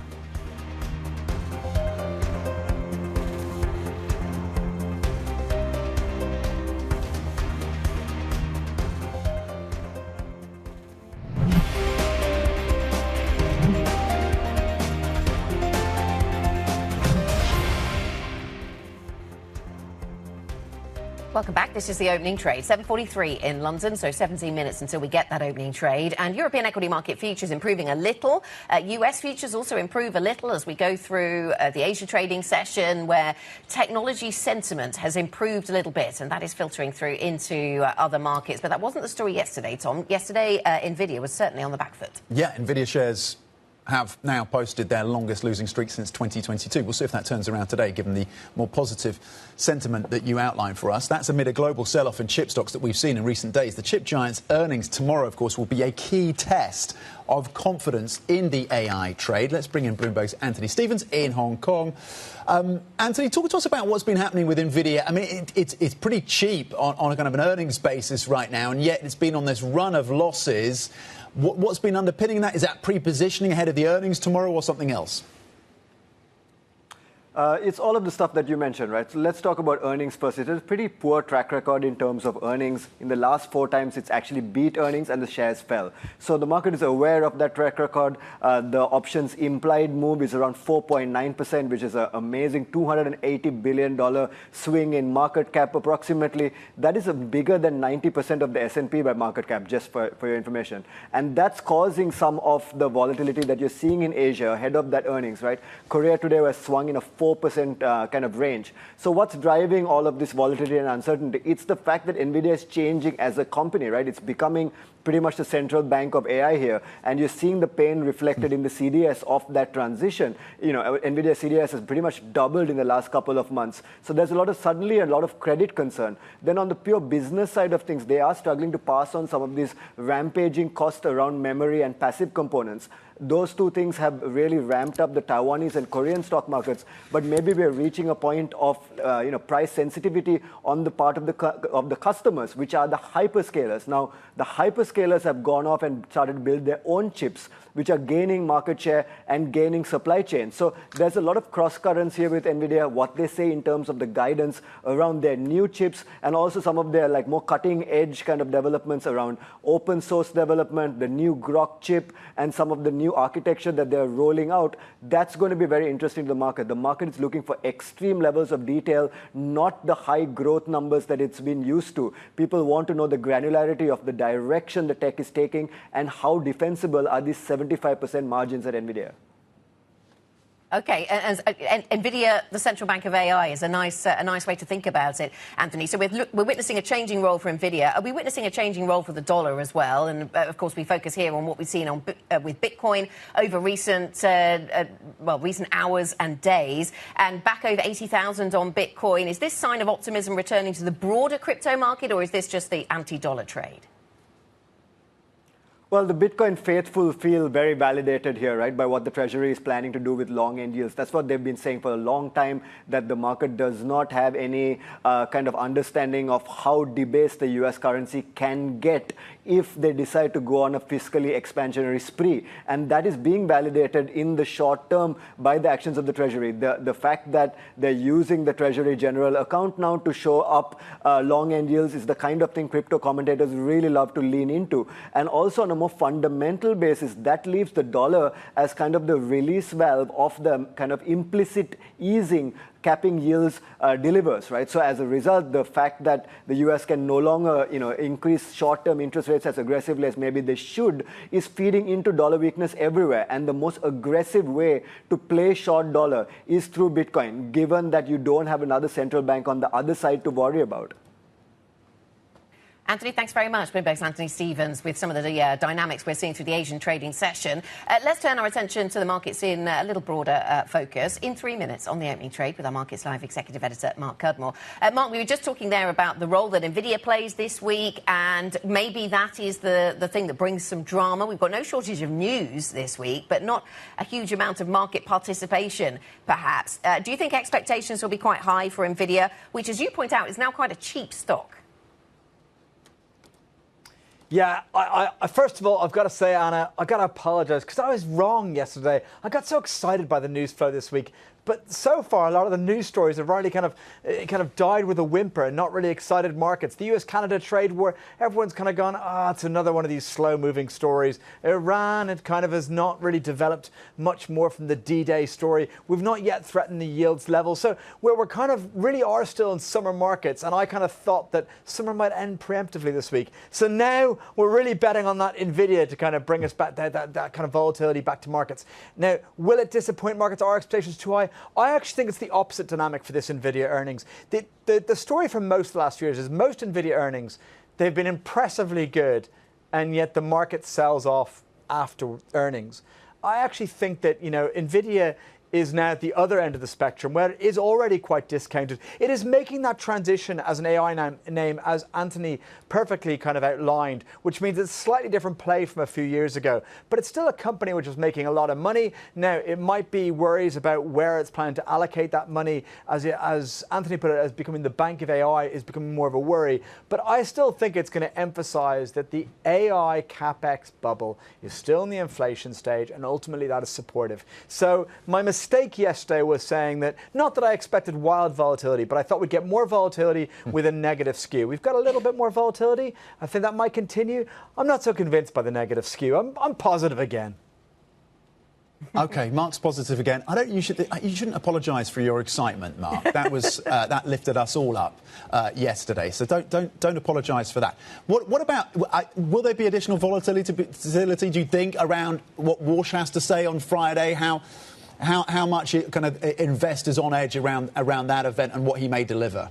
Welcome back. This is the opening trade. 7:43 in London, so 17 minutes until we get that opening trade. And European equity market futures improving a little. US futures also improve a little as we go through the Asia trading session, where technology sentiment has improved a little bit, and that is filtering through into other markets. But that wasn't the story yesterday, Tom. Yesterday, Nvidia was certainly on the back foot. Yeah, Nvidia shares have now posted their longest losing streak since 2022. We'll see if that turns around today, given the more positive sentiment that you outlined for us. That's amid a global sell-off in chip stocks that we've seen in recent days. The chip giant's earnings tomorrow, of course, will be a key test of confidence in the AI trade. Let's bring in Bloomberg's Anthony Stevens in Hong Kong. Anthony, talk to us about what's been happening with Nvidia. I mean, it's pretty cheap on a kind of an earnings basis right now, and yet it's been on this run of losses. What's been underpinning that? Is that pre-positioning ahead of the earnings tomorrow or something else? It's all of the stuff that you mentioned, right? So let's talk about earnings first. It is a pretty poor track record in terms of earnings. In the last 4 times, it's actually beat earnings and the shares fell. So the market is aware of that track record. The options implied move is around 4.9%, which is an amazing $280 billion swing in market cap approximately. That is bigger than 90% of the S&P by market cap, just for your information. And that's causing some of the volatility that you're seeing in Asia ahead of that earnings, right? Korea today was swung in a 4% kind of range. So what's driving all of this volatility and uncertainty? It's the fact that Nvidia is changing as a company, right? It's becoming pretty much the central bank of AI here. And you're seeing the pain reflected in the CDS of that transition. You know, Nvidia CDS has pretty much doubled in the last couple of months. So there's suddenly a lot of credit concern. Then on the pure business side of things, they are struggling to pass on some of these rampaging costs around memory and passive components. Those two things have really ramped up the Taiwanese and Korean stock markets, but maybe we're reaching a point of price sensitivity on the part of the customers, which are the hyperscalers. Now, the hyperscalers have gone off and started to build their own chips, which are gaining market share and gaining supply chain. So there's a lot of cross currents here with Nvidia, what they say in terms of the guidance around their new chips, and also some of their more cutting edge kind of developments around open source development, the new Grok chip, and some of the new architecture that they're rolling out. That's going to be very interesting to the market. The market is looking for extreme levels of detail, not the high growth numbers that it's been used to. People want to know the granularity of the direction the tech is taking and how defensible are these 75% margins at Nvidia. Okay, and Nvidia, the central bank of AI, is a nice way to think about it, Anthony. So we're witnessing a changing role for Nvidia. Are we witnessing a changing role for the dollar as well? And of course, we focus here on what we've seen with Bitcoin over recent hours and days, and back over 80,000 on Bitcoin. Is this sign of optimism returning to the broader crypto market, or is this just the anti-dollar trade? Well, the Bitcoin faithful feel very validated here, right, by what the Treasury is planning to do with long-end yields. That's what they've been saying for a long time, that the market does not have any kind of understanding of how debased the U.S. currency can get if they decide to go on a fiscally expansionary spree. And that is being validated in the short term by the actions of the Treasury. The fact that they're using the Treasury General account now to show up long-end yields is the kind of thing crypto commentators really love to lean into. And also on a more fundamental basis, that leaves the dollar as kind of the release valve of the kind of implicit easing capping yields delivers, right? So as a result, the fact that the U.S. can no longer, increase short-term interest rates as aggressively as maybe they should is feeding into dollar weakness everywhere. And the most aggressive way to play short dollar is through Bitcoin, given that you don't have another central bank on the other side to worry about. Anthony, thanks very much. Bloomberg's Anthony Stevens with some of the dynamics we're seeing through the Asian trading session. Let's turn our attention to the markets in a little broader focus in 3 minutes on the opening trade with our Markets Live executive editor, Mark Cudmore. Mark, we were just talking there about the role that Nvidia plays this week, and maybe that is the thing that brings some drama. We've got no shortage of news this week, but not a huge amount of market participation, perhaps. Do you think expectations will be quite high for Nvidia, which, as you point out, is now quite a cheap stock? Yeah, first of all, I've got to say, Anna, I've got to apologise because I was wrong yesterday. I got so excited by the news flow this week. But so far, a lot of the news stories have really kind of died with a whimper and not really excited markets. The US-Canada trade war, everyone's kind of gone, it's another one of these slow-moving stories. Iran, it kind of has not really developed much more from the D-Day story. We've not yet threatened the yields level. So we're kind of really are still in summer markets, and I kind of thought that summer might end preemptively this week. So now we're really betting on that Nvidia to kind of bring us back that kind of volatility back to markets. Now, will it disappoint markets? Are expectations too high? I actually think it's the opposite dynamic for this Nvidia earnings. The story for most of the last few years is most Nvidia earnings, they've been impressively good, and yet the market sells off after earnings. I actually think that, Nvidia is now at the other end of the spectrum where it is already quite discounted. It is making that transition as an AI name, as Anthony perfectly kind of outlined, which means it's a slightly different play from a few years ago. But it's still a company which is making a lot of money. Now, it might be worries about where it's planning to allocate that money, as Anthony put it, as becoming the bank of AI is becoming more of a worry. But I still think it's going to emphasize that the AI capex bubble is still in the inflation stage, and ultimately that is supportive. So my mistake yesterday was saying that, not that I expected wild volatility, but I thought we'd get more volatility with a negative skew. We've got a little bit more volatility. I think that might continue. I'm not so convinced by the negative skew. I'm positive again. Okay, Mark's positive again. You shouldn't apologise for your excitement, Mark. That was that lifted us all up yesterday. So don't apologise for that. What about? Will there be additional volatility? Do you think around what Walsh has to say on Friday? How much it kind of investors on edge around that event and what he may deliver?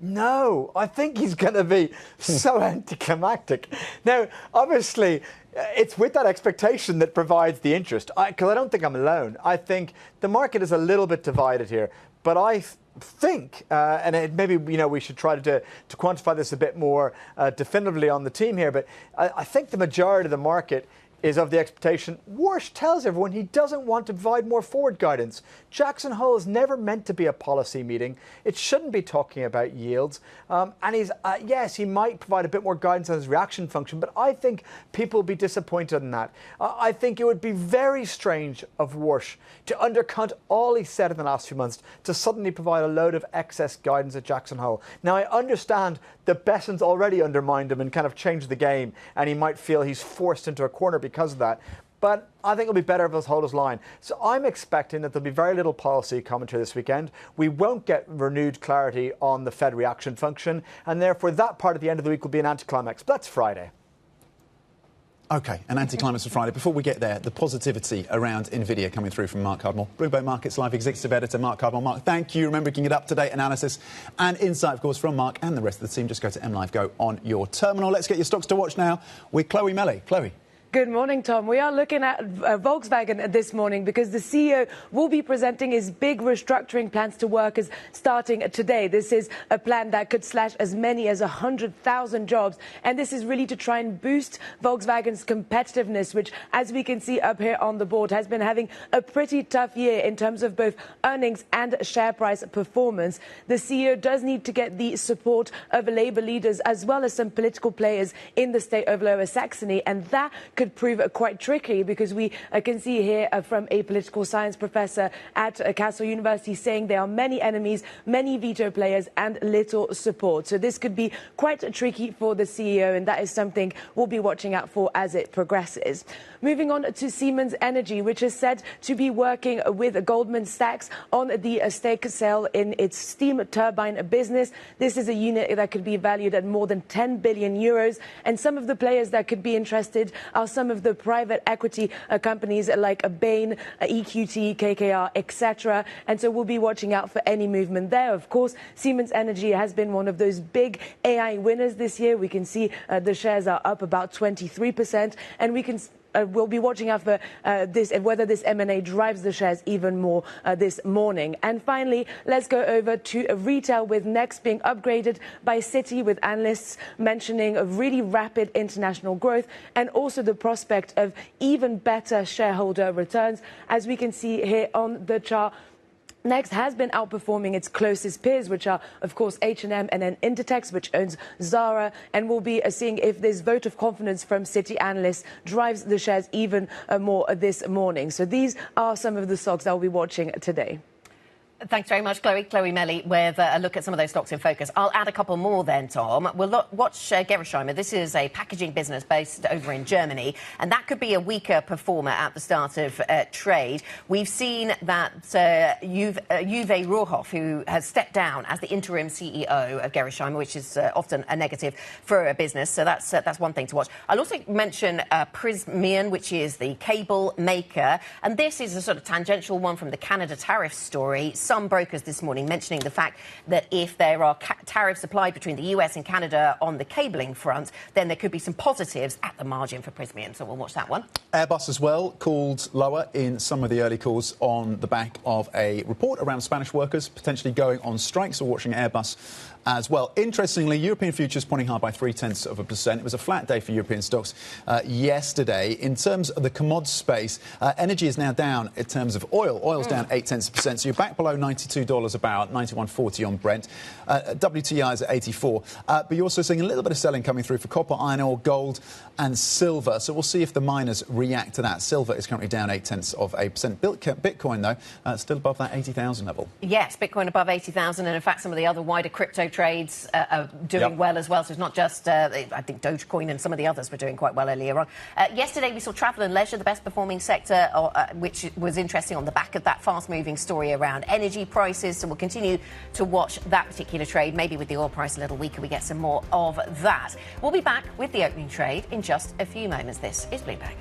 No, I think he's going to be so anticlimactic. Now, obviously, it's with that expectation that provides the interest. Because I don't think I'm alone. I think the market is a little bit divided here. But I think, and maybe we should try to quantify this a bit more definitively on the team here, but I think the majority of the market is of the expectation. Walsh tells everyone he doesn't want to provide more forward guidance. Jackson Hole is never meant to be a policy meeting. It shouldn't be talking about yields. And he's, yes, he might provide a bit more guidance on his reaction function, but I think people will be disappointed in that. I think it would be very strange of Walsh to undercut all he said in the last few months to suddenly provide a load of excess guidance at Jackson Hole. Now, I understand that Bessent's already undermined him and kind of changed the game, and he might feel he's forced into a corner because of that. But I think it'll be better if he'll hold his line. So I'm expecting that there'll be very little policy commentary this weekend. We won't get renewed clarity on the Fed reaction function, and therefore that part at the end of the week will be an anticlimax. But that's Friday. OK, an anticlimax for Friday. Before we get there, the positivity around Nvidia coming through from Mark Cardinal, Bloomberg Markets Live Executive Editor Mark Cardinal. Mark, thank you. Remember, you can get up-to-date analysis and insight, of course, from Mark and the rest of the team. Just go to MLIV Go on your terminal. Let's get your stocks to watch now with Chloe Melly. Chloe. Good morning, Tom. We are looking at Volkswagen this morning because the CEO will be presenting his big restructuring plans to workers starting today. This is a plan that could slash as many as 100,000 jobs. And this is really to try and boost Volkswagen's competitiveness, which, as we can see up here on the board, has been having a pretty tough year in terms of both earnings and share price performance. The CEO does need to get the support of Labour leaders as well as some political players in the state of Lower Saxony. And that could prove quite tricky because we can see here from a political science professor at Castle University saying there are many enemies, many veto players and little support. So this could be quite tricky for the CEO, and that is something we'll be watching out for as it progresses. Moving on to Siemens Energy, which is said to be working with Goldman Sachs on the stake sale in its steam turbine business. This is a unit that could be valued at more than 10 billion euros. And some of the players that could be interested are some of the private equity companies like Bain, EQT, KKR, etc. And so we'll be watching out for any movement there. Of course, Siemens Energy has been one of those big AI winners this year. We can see the shares are up about 23%, and we can we'll be watching out for this and whether this M&A drives the shares even more this morning. And finally, let's go over to retail, with Next being upgraded by Citi, with analysts mentioning a really rapid international growth and also the prospect of even better shareholder returns. As we can see here on the chart, Next has been outperforming its closest peers, which are, of course, H&M and then Inditex, which owns Zara. And we'll be seeing if this vote of confidence from Citi analysts drives the shares even more this morning. So these are some of the stocks that we'll be watching today. Thanks very much, Chloe. Chloe Melly with a look at some of those stocks in focus. I'll add a couple more then, Tom. We'll watch Gerresheimer. This is a packaging business based over in Germany, and that could be a weaker performer at the start of trade. We've seen that Uwe Rohrhoff, who has stepped down as the interim CEO of Gerresheimer, which is often a negative for a business. So that's one thing to watch. I'll also mention Pacquement, which is the cable maker, and this is a sort of tangential one from the Canada tariff story. Some brokers this morning mentioning the fact that if there are tariffs applied between the US and Canada on the cabling front, then there could be some positives at the margin for Pacquement. So we'll watch that one. Airbus as well, called lower in some of the early calls on the back of a report around Spanish workers potentially going on strike. So watching Airbus as well. Interestingly, European futures pointing high by 0.3%. It was a flat day for European stocks yesterday. In terms of the commod space, energy is now down in terms of oil. Oil's down 0.8%. So you're back below $92 a barrel, 91.40 on Brent. WTI is at 84. But you're also seeing a little bit of selling coming through for copper, iron ore, gold and silver. So we'll see if the miners react to that. Silver is currently down 0.8%. Bitcoin, though, still above that 80,000 level. Yes, Bitcoin above 80,000. And in fact, some of the other wider crypto trades are doing well as well. So it's not just, I think, Dogecoin and some of the others were doing quite well earlier on. Yesterday, we saw travel and leisure, the best performing sector, which was interesting on the back of that fast moving story around energy prices. So we'll continue to watch that particular trade. Maybe with the oil price a little weaker, we get some more of that. We'll be back with the opening trade in just a few moments. This is Bloomberg.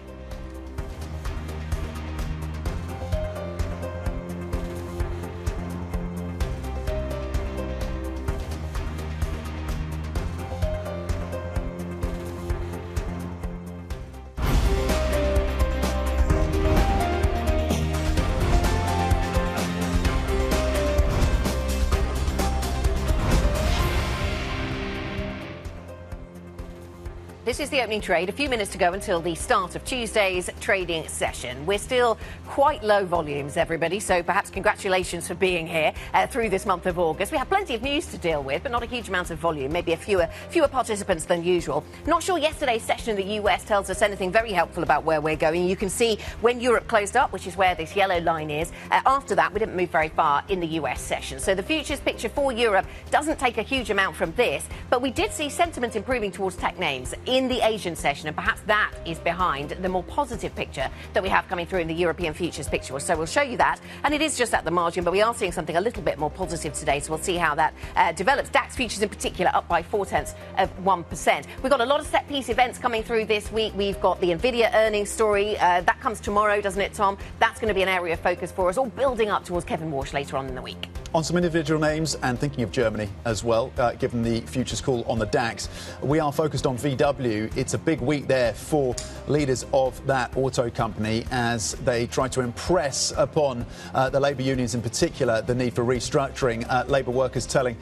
This is the opening trade. A few minutes to go until the start of Tuesday's trading session. We're still quite low volumes, everybody, so perhaps congratulations for being here through this month of August. We have plenty of news to deal with, but not a huge amount of volume, maybe fewer participants than usual. Not sure yesterday's session in the US tells us anything very helpful about where we're going. You can see when Europe closed up, which is where this yellow line is. After that, we didn't move very far in the US session. So the futures picture for Europe doesn't take a huge amount from this, but we did see sentiment improving towards tech names in the Asian session, and perhaps that is behind the more positive picture that we have coming through in the European futures picture. So we'll show you that, and it is just at the margin, but we are seeing something a little bit more positive today, so we'll see how that develops. DAX futures in particular up by 0.4%. We've got a lot of set piece events coming through this week. We've got the Nvidia earnings story that comes tomorrow, doesn't it, Tom? That's going to be an area of focus for us, all building up towards Kevin Walsh later on in the week. On some individual names, and thinking of Germany as well, given the futures call on the DAX, we are focused on VW. It's a big week there for leaders of that auto company as they try to impress upon the labour unions, in particular, the need for restructuring. Labour workers telling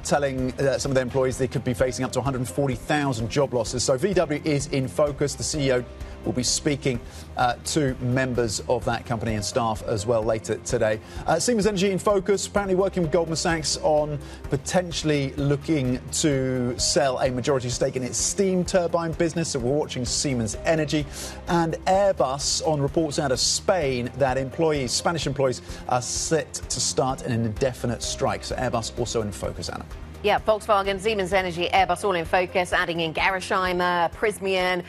some of their employees they could be facing up to 140,000 job losses. So VW is in focus. The CEO will be speaking to members of that company and staff as well later today. Siemens Energy in focus, apparently working with Goldman Sachs on potentially looking to sell a majority stake in its steam turbine business. So we're watching Siemens Energy. And Airbus on reports out of Spain that Spanish employees are set to start an indefinite strike. So Airbus also in focus, Anna. Yeah, Volkswagen, Siemens Energy, Airbus all in focus, adding in Gerresheimer, Pacquement,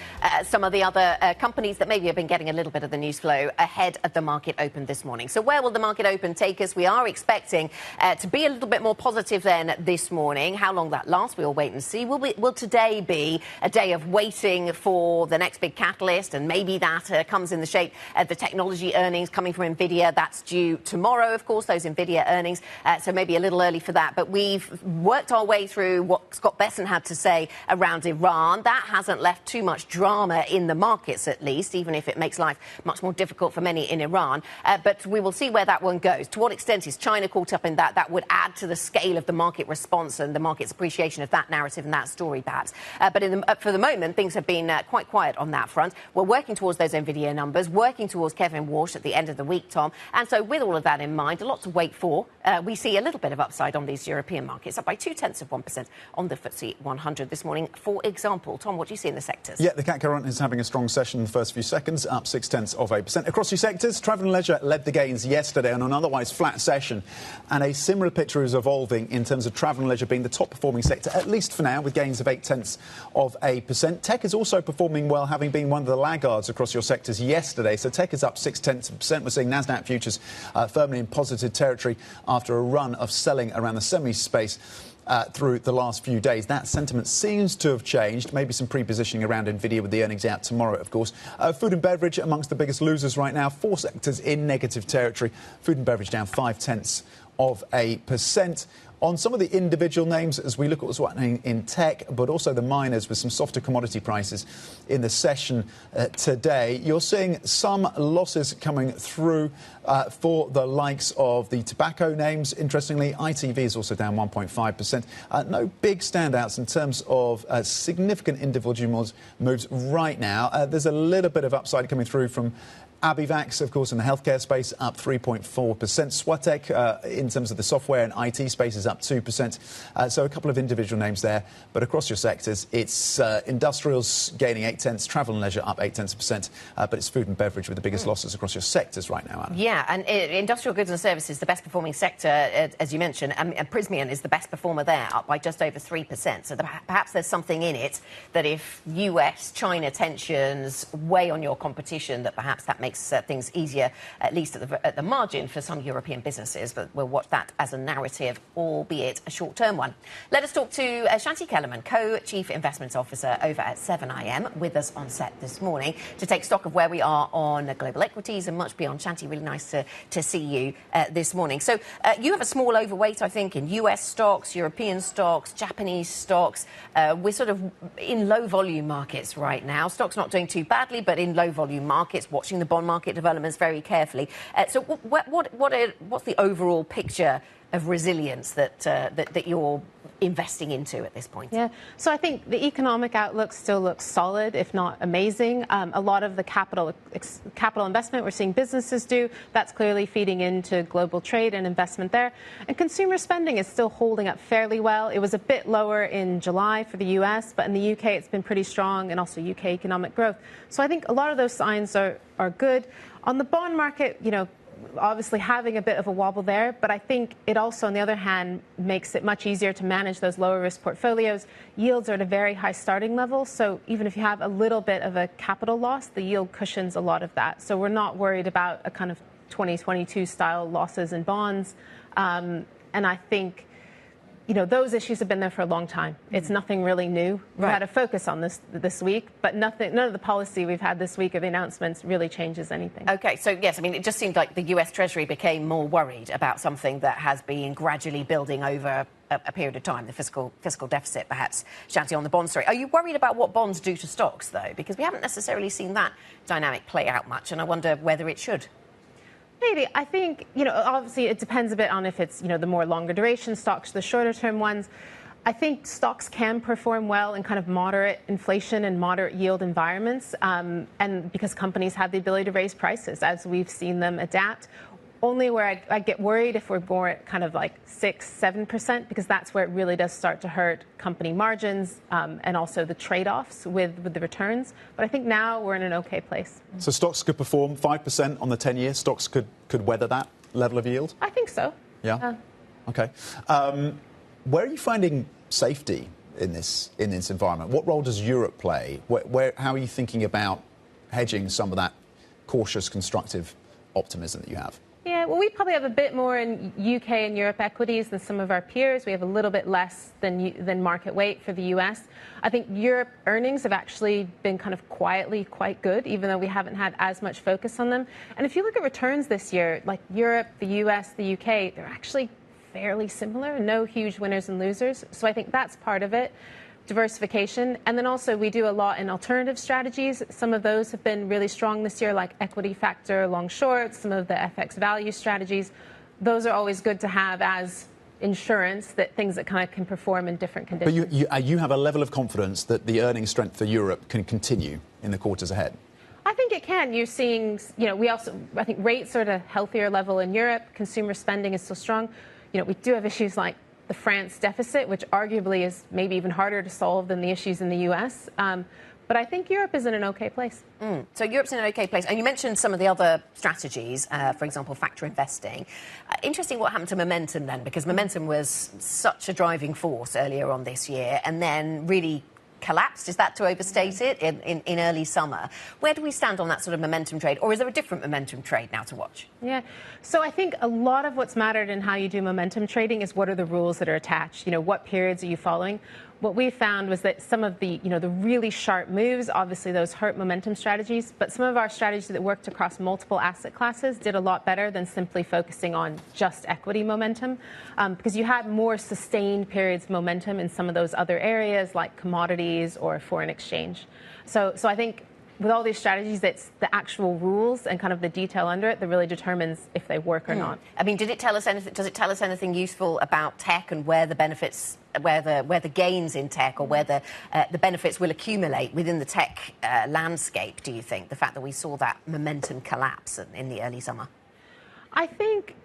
some of the other companies that maybe have been getting a little bit of the news flow ahead of the market open this morning. So where will the market open take us? We are expecting to be a little bit more positive then this morning. How long that lasts, we'll wait and see. Will today be a day of waiting for the next big catalyst? And maybe that comes in the shape of the technology earnings coming from Nvidia. That's due tomorrow, of course, those Nvidia earnings. So maybe a little early for that. But we've worked worked our way through what Scott Bessent had to say around Iran. That hasn't left too much drama in the markets, at least, even if it makes life much more difficult for many in Iran. But we will see where that one goes. To what extent is China caught up in that? That would add to the scale of the market response and the market's appreciation of that narrative and that story, perhaps. But for the moment, things have been quite quiet on that front. We're working towards those Nvidia numbers, working towards Kevin Walsh at the end of the week, Tom. And so with all of that in mind, a lot to wait for. We see a little bit of upside on these European markets, up by 0.2% on the FTSE 100 this morning, for example. Tom, what do you see in the sectors? Yeah, the CAC current is having a strong session in the first few seconds, up 0.6%. Across your sectors, travel and leisure led the gains yesterday on an otherwise flat session. And a similar picture is evolving in terms of travel and leisure being the top performing sector, at least for now, with gains of 0.8%. Tech is also performing well, having been one of the laggards across your sectors yesterday. So tech is up 0.6%. We're seeing Nasdaq futures firmly in positive territory after a run of selling around the semi-space through the last few days. That sentiment seems to have changed. Maybe some pre-positioning around Nvidia with the earnings out tomorrow, of course. Food and beverage amongst the biggest losers right now. 4 sectors in negative territory. Food and beverage down 0.5%. On some of the individual names, as we look at what's happening in tech, but also the miners with some softer commodity prices in the session today, you're seeing some losses coming through for the likes of the tobacco names. Interestingly, ITV is also down 1.5%. No big standouts in terms of significant individual moves right now. There's a little bit of upside coming through from Abivax, of course, in the healthcare space, up 3.4%. Swatek, in terms of the software and IT space, is up 2%. So a couple of individual names there. But across your sectors, it's industrials gaining 0.8%, travel and leisure up 0.8%. But it's food and beverage with the biggest losses across your sectors right now, Anna. Yeah, and industrial goods and services, the best performing sector, as you mentioned, and Prysmian is the best performer there, up by just over 3%. So perhaps there's something in it that if US-China tensions weigh on your competition, that perhaps that makes things easier, at least at the margin, for some European businesses. But we'll watch that as a narrative, albeit a short-term one. Let us talk to Shanit Kelemen, Co-Chief Investment Officer over at 7IM, with us on set this morning to take stock of where we are on global equities and much beyond. Shanti, really nice to see you this morning. So you have a small overweight, I think, in US stocks, European stocks, Japanese stocks. We're sort of in low-volume markets right now. Stocks not doing too badly, but in low-volume markets, watching the bond market developments very carefully. So what's the overall picture of resilience that you're investing into at this point? Yeah, so I think the economic outlook still looks solid, if not amazing. A lot of the capital investment we're seeing businesses do, that's clearly feeding into global trade and investment there. And consumer spending is still holding up fairly well. It was a bit lower in July for the US, but in the UK it's been pretty strong, and also UK economic growth. So I think a lot of those signs are good. On the bond market, obviously having a bit of a wobble there, but I think it also, on the other hand, makes it much easier to manage those lower risk portfolios. Yields are at a very high starting level, so even if you have a little bit of a capital loss, the yield cushions a lot of that. So we're not worried about a kind of 2022 style losses in bonds. And I think those issues have been there for a long time. It's nothing really new. We've had a focus on this week, but none of the policy we've had this week or the announcements really changes anything. OK, so yes, I mean, it just seemed like the US Treasury became more worried about something that has been gradually building over a period of time, the fiscal deficit, perhaps. Shanti, on the bond story. Are you worried about what bonds do to stocks, though? Because we haven't necessarily seen that dynamic play out much, and I wonder whether it should. Maybe. I think, obviously it depends a bit on if it's, the more longer duration stocks, the shorter term ones. I think stocks can perform well in kind of moderate inflation and moderate yield environments, and because companies have the ability to raise prices, as we've seen them adapt. Only where I get worried if we're more at kind of like 6-7%, because that's where it really does start to hurt company margins and also the trade-offs with the returns. But I think now we're in an OK place. So stocks could perform 5% on the 10-year. Stocks could weather that level of yield? I think so. Yeah? OK. Where are you finding safety in this environment? What role does Europe play? How are you thinking about hedging some of that cautious, constructive optimism that you have? Yeah, well, we probably have a bit more in UK and Europe equities than some of our peers. We have a little bit less than market weight for the US. I think Europe earnings have actually been kind of quietly quite good, even though we haven't had as much focus on them. And if you look at returns this year, like Europe, the US, the UK, they're actually fairly similar, no huge winners and losers. So I think that's part of it. Diversification. And then also we do a lot in alternative strategies. Some of those have been really strong this year, like equity factor, long short, some of the FX value strategies. Those are always good to have as insurance, that things that kind of can perform in different conditions. But you have a level of confidence that the earnings strength for Europe can continue in the quarters ahead? I think it can. You're seeing, I think rates are at a healthier level in Europe. Consumer spending is still strong. We do have issues like the France deficit, which arguably is maybe even harder to solve than the issues in the US. But I think Europe is in an okay place. So Europe's in an okay place. And you mentioned some of the other strategies, for example, factor investing. Interesting what happened to momentum then, because momentum was such a driving force earlier on this year and then really collapsed. Is that to overstate it in early summer? Where do we stand on that sort of momentum trade? Or is there a different momentum trade now to watch? Yeah. So I think a lot of what's mattered in how you do momentum trading is what are the rules that are attached? What periods are you following? What we found was that some of the, the really sharp moves, obviously those hurt momentum strategies, but some of our strategies that worked across multiple asset classes did a lot better than simply focusing on just equity momentum, because you had more sustained periods of momentum in some of those other areas like commodities or foreign exchange. So I think with all these strategies, it's the actual rules and kind of the detail under it that really determines if they work or not. I mean, did it tell us anything? Does it tell us anything useful about tech and where the benefits, where the gains in tech, or where the benefits will accumulate within the tech landscape? Do you think the fact that we saw that momentum collapse in the early summer? I think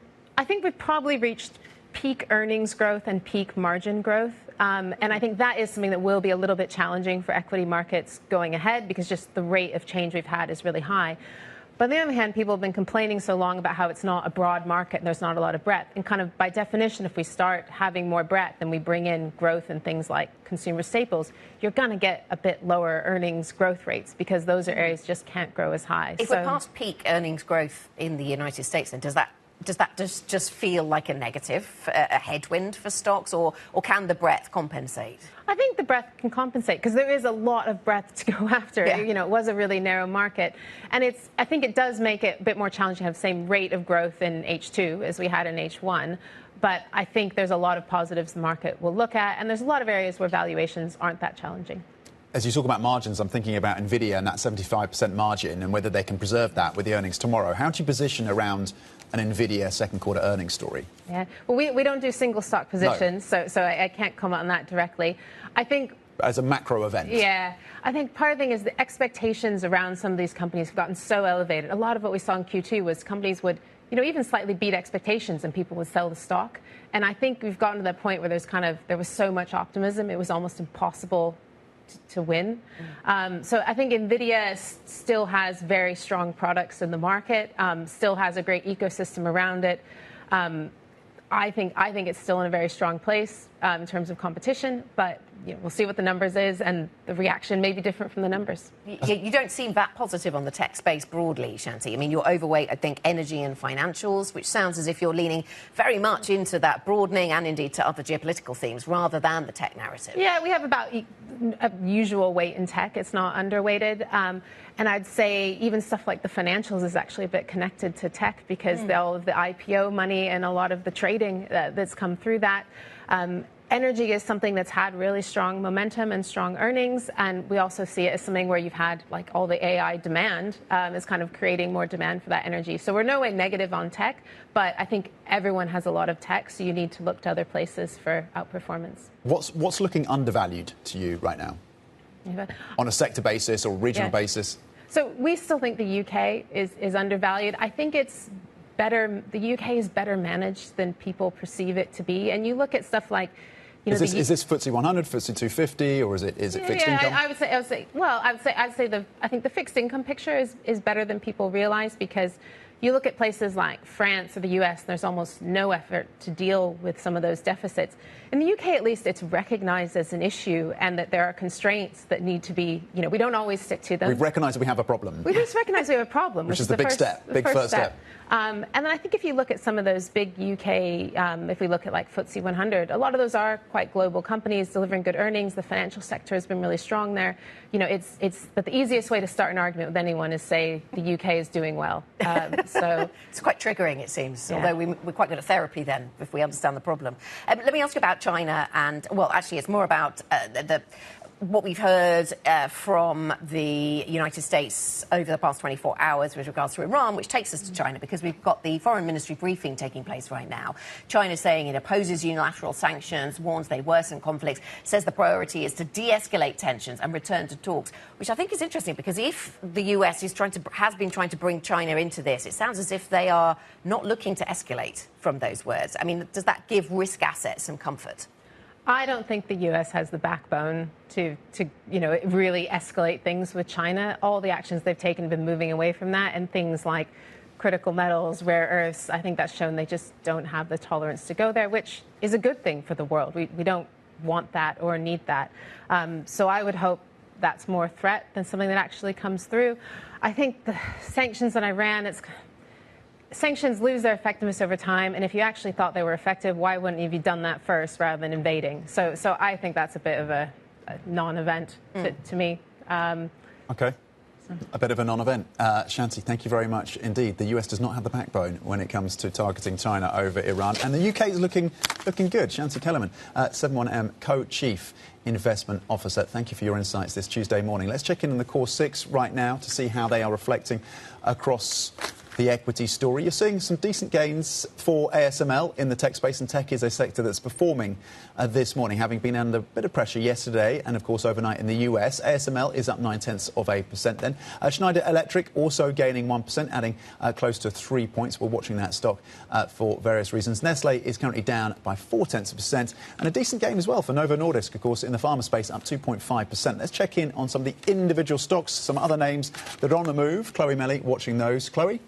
we've probably reached peak earnings growth and peak margin growth. And I think that is something that will be a little bit challenging for equity markets going ahead, because just the rate of change we've had is really high. But on the other hand, people have been complaining so long about how it's not a broad market and there's not a lot of breadth. And kind of by definition, if we start having more breadth and we bring in growth in things like consumer staples, you're going to get a bit lower earnings growth rates, because those are areas just can't grow as high. If we're past peak earnings growth in the United States, then does that just feel like a negative, a headwind for stocks, or can the breadth compensate? I think the breadth can compensate, because there is a lot of breadth to go after. Yeah. It was a really narrow market. And I think it does make it a bit more challenging to have the same rate of growth in H2 as we had in H1. But I think there's a lot of positives the market will look at, and there's a lot of areas where valuations aren't that challenging. As you talk about margins, I'm thinking about Nvidia and that 75% margin and whether they can preserve that with the earnings tomorrow. How do you position around an Nvidia second quarter earnings story? Yeah, well, we don't do single stock positions, no. so I can't comment on that directly. I think as a macro event. Yeah, I think part of the thing is the expectations around some of these companies have gotten so elevated. A lot of what we saw in Q2 was companies would, even slightly beat expectations and people would sell the stock. And I think we've gotten to that point where there was so much optimism, it was almost impossible to win. So I think Nvidia still has very strong products in the market, still has a great ecosystem around it. I think it's still in a very strong place in terms of competition, but we'll see what the numbers is, and the reaction may be different from the numbers. You don't seem that positive on the tech space broadly, Shanti. I mean, you're overweight, I think, energy and financials, which sounds as if you're leaning very much into that broadening and indeed to other geopolitical themes rather than the tech narrative. Yeah, we have about a usual weight in tech. It's not underweighted. And I'd say even stuff like the financials is actually a bit connected to tech, because all of the IPO money and a lot of the trading that's come through that. Energy is something that's had really strong momentum and strong earnings, and we also see it as something where you've had like all the AI demand is kind of creating more demand for that energy. So we're no way negative on tech, but I think everyone has a lot of tech, so you need to look to other places for outperformance. What's looking undervalued to you right now? On a sector basis or regional basis? So we still think the UK is undervalued. I think it's better. The UK is better managed than people perceive it to be. And you look at stuff like, is this FTSE 100, FTSE 250, or is it fixed income? I think the fixed income picture is better than people realize, because you look at places like France or the US, and there's almost no effort to deal with some of those deficits. In the UK, at least, it's recognized as an issue, and that there are constraints that need to be, we don't always stick to them. We've recognized that we have a problem. We just recognize we have a problem. Which is the big step, big first step. And then I think if you look at some of those big UK, if we look at like FTSE 100, a lot of those are quite global companies delivering good earnings. The financial sector has been really strong there. You know, but the easiest way to start an argument with anyone is say the UK is doing well. So it's quite triggering, it seems. Yeah. Although we're quite good at therapy then, if we understand the problem. Let me ask you about China, and well, actually, it's more about what we've heard from the United States over the past 24 hours with regards to Iran, which takes us to China, because we've got the foreign ministry briefing taking place right now. China saying it opposes unilateral sanctions, warns they worsen conflicts, says the priority is to de-escalate tensions and return to talks, which I think is interesting, because if the US has been trying to bring China into this, it sounds as if they are not looking to escalate from those words. I mean, does that give risk assets some comfort? I don't think the U.S. has the backbone to really escalate things with China. All the actions they've taken have been moving away from that, and things like critical metals, rare earths, I think that's shown they just don't have the tolerance to go there, which is a good thing for the world. We don't want that or need that. So I would hope that's more a threat than something that actually comes through. I think the sanctions on Iran, sanctions lose their effectiveness over time, and if you actually thought they were effective, why wouldn't you have done that first rather than invading? So I think that's a bit of a non-event to me. Okay. A bit of a non-event. Shanti, thank you very much indeed. The US does not have the backbone when it comes to targeting China over Iran, and the UK is looking good. Shanit Kelemen, 71M Co-Chief Investment Officer. Thank you for your insights this Tuesday morning. Let's check in on the Core 6 right now to see how they are reflecting across the equity story. You're seeing some decent gains for ASML in the tech space, and tech is a sector that's performing this morning, having been under a bit of pressure yesterday and, of course, overnight in the US. ASML is up 0.9% then. Schneider Electric also gaining 1%, adding close to 3 points. We're watching that stock for various reasons. Nestle is currently down by 0.4%, and a decent gain as well for Novo Nordisk, of course, in the pharma space, up 2.5%. Let's check in on some of the individual stocks, some other names that are on the move. Chloe Melly watching those. Chloe?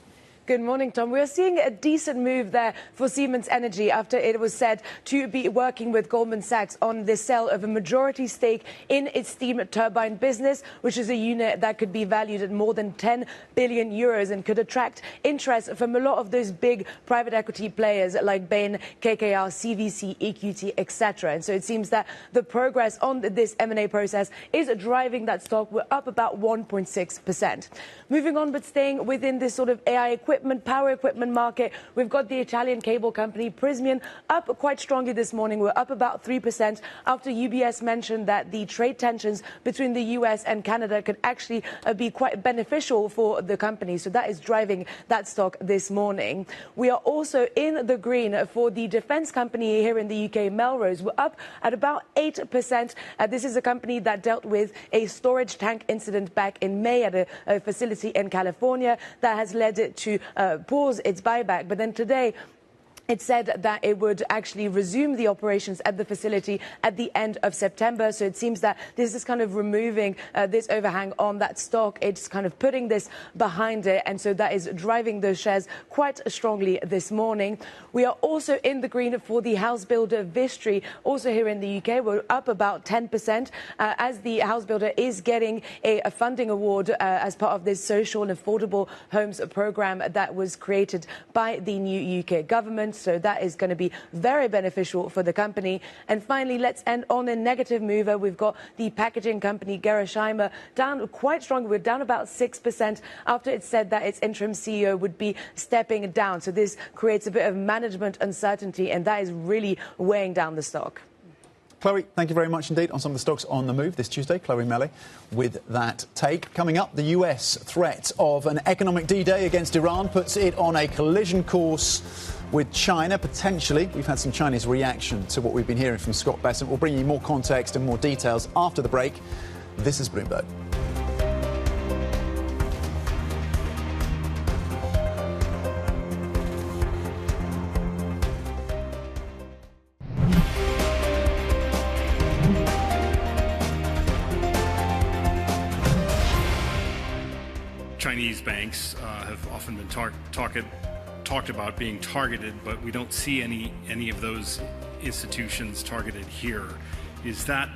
Good morning, Tom. We're seeing a decent move there for Siemens Energy after it was said to be working with Goldman Sachs on the sale of a majority stake in its steam turbine business, which is a unit that could be valued at more than 10 billion euros and could attract interest from a lot of those big private equity players like Bain, KKR, CVC, EQT, etc. And so it seems that the progress on this M&A process is driving that stock. We're up about 1.6%. Moving on, but staying within this sort of AI power equipment market, we've got the Italian cable company Prysmian up quite strongly this morning. We're up about 3% after UBS mentioned that the trade tensions between the US and Canada could actually be quite beneficial for the company. So that is driving that stock this morning. We are also in the green for the defense company here in the UK, Melrose. We're up at about 8%. This is a company that dealt with a storage tank incident back in May at a facility in California that has led it to pause its buyback. But then today, it said that it would actually resume the operations at the facility at the end of September. So it seems that this is kind of removing this overhang on that stock. It's kind of putting this behind it. And so that is driving those shares quite strongly this morning. We are also in the green for the house builder Vistry. Also here in the UK, we're up about 10% as the house builder is getting a funding award as part of this social and affordable homes program that was created by the new UK government. So that is going to be very beneficial for the company. And finally, let's end on a negative mover. We've got the packaging company Gerresheimer down quite strong. We're down about 6% after it said that its interim CEO would be stepping down. So this creates a bit of management uncertainty, and that is really weighing down the stock. Chloe, thank you very much indeed on some of the stocks on the move this Tuesday. Chloe Melly with that take. Coming up, the US threat of an economic D-Day against Iran puts it on a collision course with China, potentially. We've had some Chinese reaction to what we've been hearing from Scott Bessent. We'll bring you more context and more details after the break. This is Bloomberg. Chinese banks have often been talked about being targeted, but we don't see any of those institutions targeted here. Is that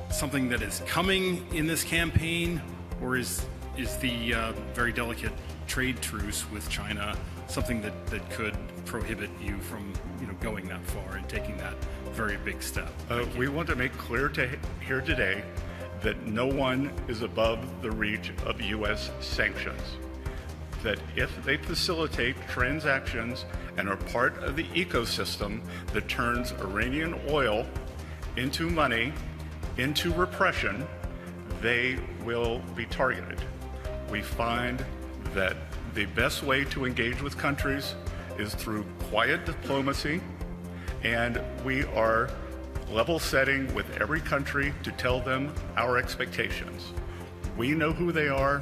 something that is coming in this campaign, or is the very delicate trade truce with China something that could prohibit you from going that far and taking that very big step? We want to make clear here today that no one is above the reach of U.S. sanctions. That if they facilitate transactions and are part of the ecosystem that turns Iranian oil into money, into repression, they will be targeted. We find that the best way to engage with countries is through quiet diplomacy, and we are level setting with every country to tell them our expectations. We know who they are,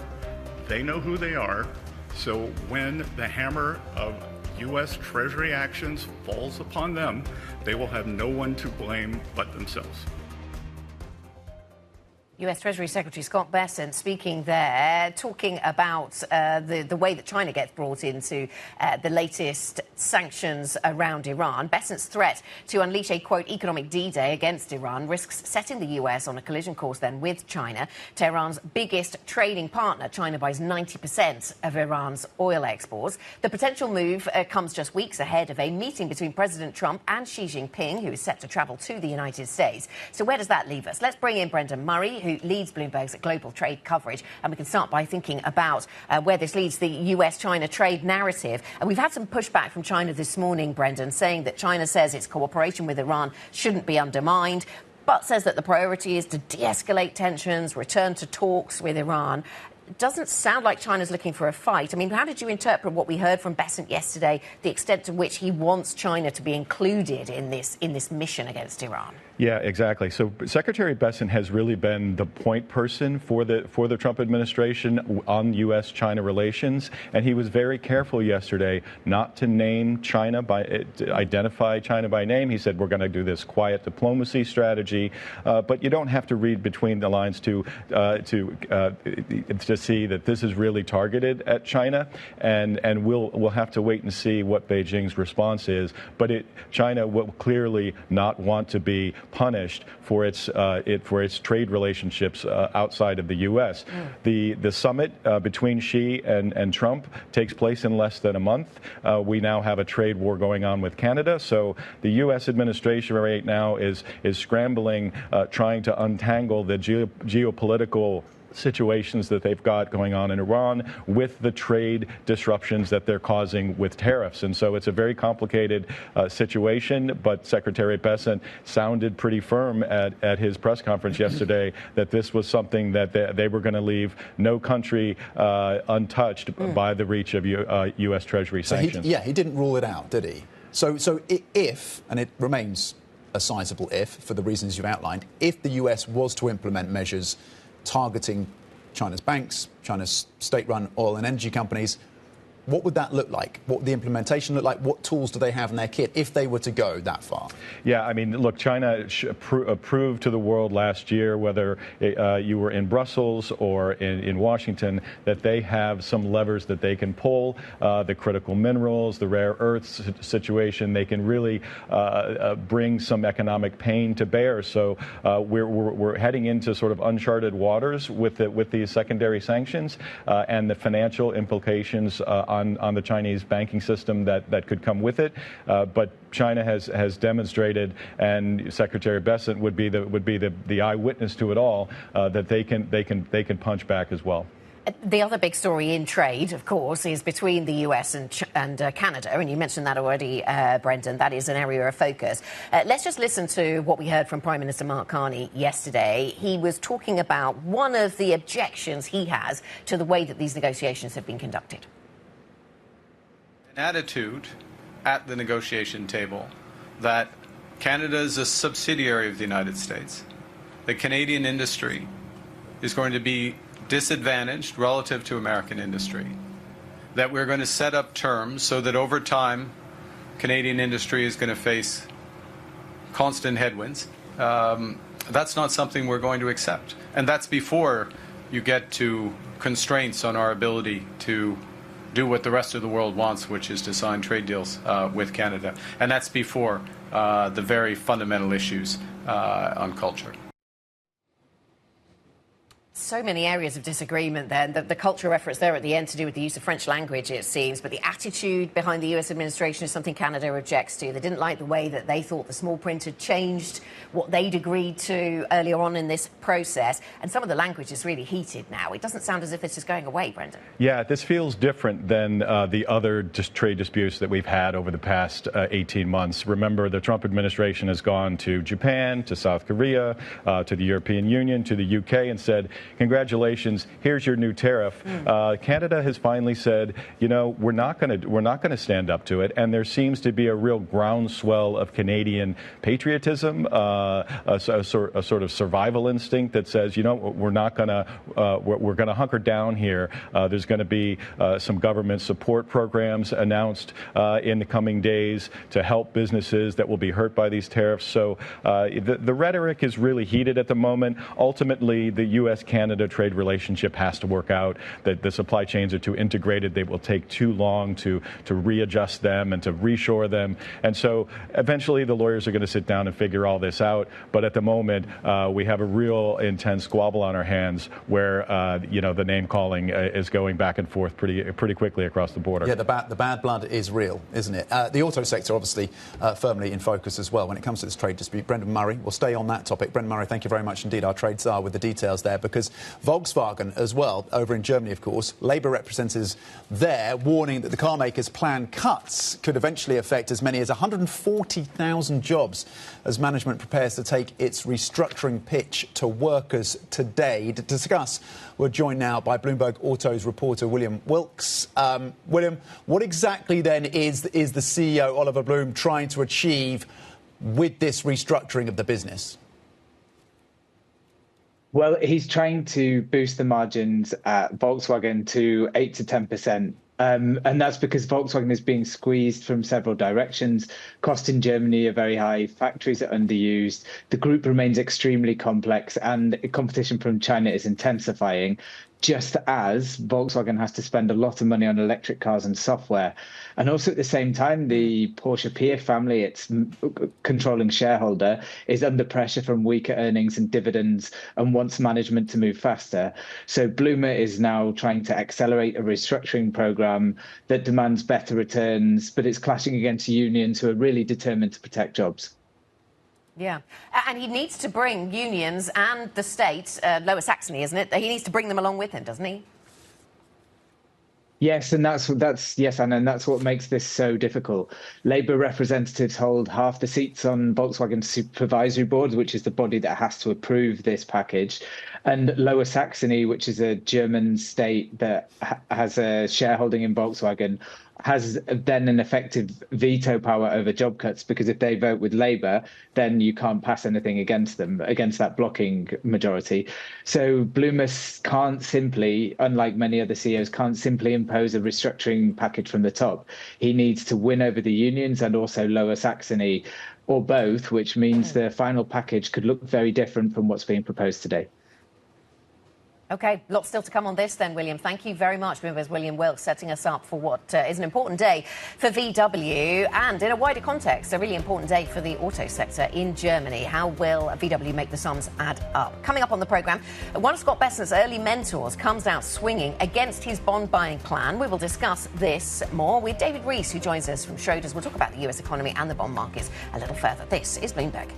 they know who they are, so when the hammer of U.S. Treasury actions falls upon them, they will have no one to blame but themselves. US Treasury Secretary Scott Bessent speaking there, talking about the way that China gets brought into the latest sanctions around Iran. Bessent's threat to unleash a, quote, economic D-Day against Iran risks setting the US on a collision course then with China, Tehran's biggest trading partner. China buys 90% of Iran's oil exports. The potential move comes just weeks ahead of a meeting between President Trump and Xi Jinping, who is set to travel to the United States. So where does that leave us? Let's bring in Brendan Murray, who leads Bloomberg's global trade coverage. And we can start by thinking about where this leads the US-China trade narrative. And we've had some pushback from China this morning, Brendan, saying that China says its cooperation with Iran shouldn't be undermined, but says that the priority is to de-escalate tensions, return to talks with Iran. It doesn't sound like China's looking for a fight. I mean, how did you interpret what we heard from Bessent yesterday, the extent to which he wants China to be included in this mission against Iran? Yeah, exactly. So Secretary Bessent has really been the point person for the Trump administration on U.S.-China relations, and he was very careful yesterday not to name China to identify China by name. He said we're going to do this quiet diplomacy strategy, but you don't have to read between the lines to see that this is really targeted at China, and we'll have to wait and see what Beijing's response is. But China will clearly not want to be punished for its trade relationships outside of the U.S. The summit between Xi and Trump takes place in less than a month. We now have a trade war going on with Canada, so the U.S. administration right now is scrambling, trying to untangle the geopolitical situations that they've got going on in Iran with the trade disruptions that they're causing with tariffs. And so it's a very complicated situation, but Secretary Bessent sounded pretty firm at his press conference yesterday that this was something that they were going to leave no country untouched by the reach of U.S. Treasury sanctions. He didn't rule it out, did he? So if, and it remains a sizable if for the reasons you've outlined, if the U.S. was to implement measures targeting China's banks, China's state-run oil and energy companies, what would that look like? What would the implementation look like? What tools do they have in their kit if they were to go that far? Yeah, I mean, look, China proved to the world last year, whether you were in Brussels or in Washington, that they have some levers that they can pull, the critical minerals, the rare earths situation. They can really bring some economic pain to bear. So we're heading into sort of uncharted waters with these secondary sanctions and the financial implications on the Chinese banking system that could come with it, but China has demonstrated, and Secretary Bessent would be the eyewitness to it all, that they can punch back as well. The other big story in trade, of course, is between the US and Canada, and you mentioned that already, Brendan. That is an area of focus. Let's just listen to what we heard from Prime Minister Mark Carney yesterday. He was talking about one of the objections he has to the way that these negotiations have been conducted. Attitude at the negotiation table that Canada is a subsidiary of the United States. The Canadian industry is going to be disadvantaged relative to American industry. That we're going to set up terms so that over time Canadian industry is going to face constant headwinds. That's not something we're going to accept. And that's before you get to constraints on our ability to do what the rest of the world wants, which is to sign trade deals with Canada. And that's before the very fundamental issues on culture. So many areas of disagreement then. The cultural reference there at the end to do with the use of French language, it seems, but the attitude behind the US administration is something Canada objects to. They didn't like the way that they thought the small print had changed what they'd agreed to earlier on in this process, and some of the language is really heated now. It doesn't sound as if this is going away, Brendan. Yeah, this feels different than the other trade disputes that we've had over the past 18 months. Remember, the Trump administration has gone to Japan, to South Korea, to the European Union, to the UK, and said, congratulations, here's your new tariff. Canada has finally said, you know, we're not going to stand up to it, and there seems to be a real groundswell of Canadian patriotism, a sort of survival instinct that says, you know, we're going to hunker down here. There's going to be some government support programs announced in the coming days to help businesses that will be hurt by these tariffs. So the rhetoric is really heated at the moment. Ultimately, the U.S.-Canada trade relationship has to work out. That the supply chains are too integrated. They will take too long to readjust them and to reshore them. And so eventually the lawyers are going to sit down and figure all this out. But at the moment, we have a real intense squabble on our hands where, you know, the name calling is going back and forth pretty quickly across the border. Yeah, the bad blood is real, isn't it? The auto sector obviously firmly in focus as well when it comes to this trade dispute. Brendan Murray, we'll stay on that topic. Brendan Murray, thank you very much indeed, our trade czar, with the details there, because Volkswagen as well, over in Germany, of course, Labour representatives there warning that the car maker's planned cuts could eventually affect as many as 140,000 jobs as management prepares to take its restructuring pitch to workers today. To discuss, we're joined now by Bloomberg Auto's reporter William Wilkes. William, what exactly then is the CEO, Oliver Bloom, trying to achieve with this restructuring of the business? Well, he's trying to boost the margins at Volkswagen to 8 to 10%. And that's because Volkswagen is being squeezed from several directions. Cost in Germany are very high. Factories are underused. The group remains extremely complex, and competition from China is intensifying, just as Volkswagen has to spend a lot of money on electric cars and software. And also at the same time, the Porsche Pier family, its controlling shareholder, is under pressure from weaker earnings and dividends and wants management to move faster. So Bloomer is now trying to accelerate a restructuring program that demands better returns, but it's clashing against unions who are really determined to protect jobs. Yeah, and he needs to bring unions and the state, Lower Saxony, isn't it? He needs to bring them along with him, doesn't he? Yes, and that's yes, Anna, and that's what makes this so difficult. Labour representatives hold half the seats on Volkswagen's supervisory board, which is the body that has to approve this package. And Lower Saxony, which is a German state that has a shareholding in Volkswagen, has then an effective veto power over job cuts, because if they vote with Labour, then you can't pass anything against them, against that blocking majority. So Bloomer can't simply, unlike many other CEOs, can't simply impose a restructuring package from the top. He needs to win over the unions and also Lower Saxony, or both, which means the final package could look very different from what's being proposed today. OK, lots still to come on this then, William. Thank you very much. Bloomberg's William Wilkes setting us up for what is an important day for VW, and in a wider context, a really important day for the auto sector in Germany. How will VW make the sums add up? Coming up on the programme, one of Scott Bessent's early mentors comes out swinging against his bond buying plan. We will discuss this more with David Rees, who joins us from Schroders. We'll talk about the US economy and the bond markets a little further. This is Bloomberg.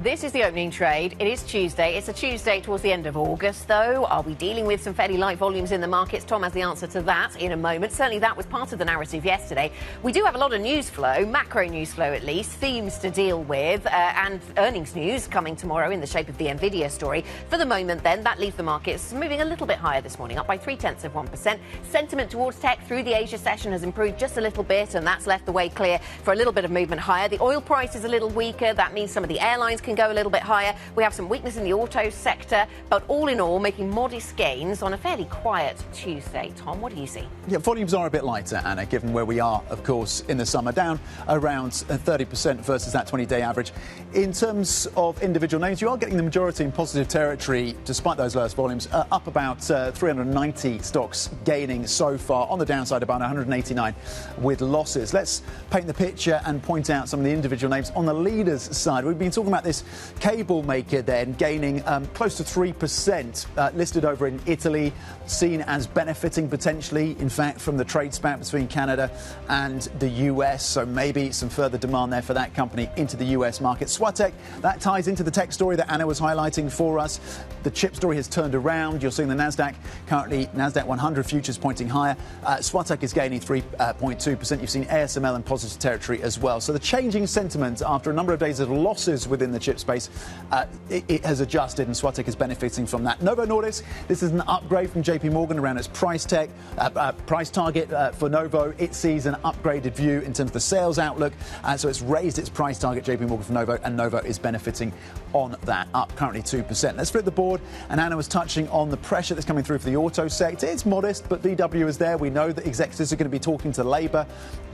This is the opening trade. It is Tuesday. It's a Tuesday towards the end of August, though. Are we dealing with some fairly light volumes in the markets? Tom has the answer to that in a moment. Certainly that was part of the narrative yesterday. We do have a lot of news flow, macro news flow at least, themes to deal with, and earnings news coming tomorrow in the shape of the Nvidia story. For the moment, then, that leaves the markets moving a little bit higher this morning, up by 0.3%. Sentiment towards tech through the Asia session has improved just a little bit, and that's left the way clear for a little bit of movement higher. The oil price is a little weaker. That means some of the airlines can go a little bit higher. We have some weakness in the auto sector, but all in all, making modest gains on a fairly quiet Tuesday. Tom, what do you see? Yeah, volumes are a bit lighter, Anna, given where we are, of course, in the summer, down around 30% versus that 20-day average. In terms of individual names, you are getting the majority in positive territory, despite those lowest volumes, up about 390 stocks gaining so far. On the downside, about 189 with losses. Let's paint the picture and point out some of the individual names. On the leaders side, we've been talking about this cable maker then gaining close to 3%, listed over in Italy, seen as benefiting potentially, in fact, from the trade spat between Canada and the US. So maybe some further demand there for that company into the US market. Swatek, that ties into the tech story that Anna was highlighting for us. The chip story has turned around. You're seeing the Nasdaq, currently Nasdaq 100 futures pointing higher. Swatek is gaining 3.2%. You've seen ASML in positive territory as well. So the changing sentiment after a number of days of losses within the chip space, it has adjusted, and Swatek is benefiting from that. Novo Nordisk, this is an upgrade from JP Morgan around its price target for Novo. It sees an upgraded view in terms of the sales outlook, so it's raised its price target, JP Morgan, for Novo, and Novo is benefiting on that, up currently 2%. Let's flip the board, and Anna was touching on the pressure that's coming through for the auto sector. It's modest, but VW is there. We know that executives are going to be talking to Labour,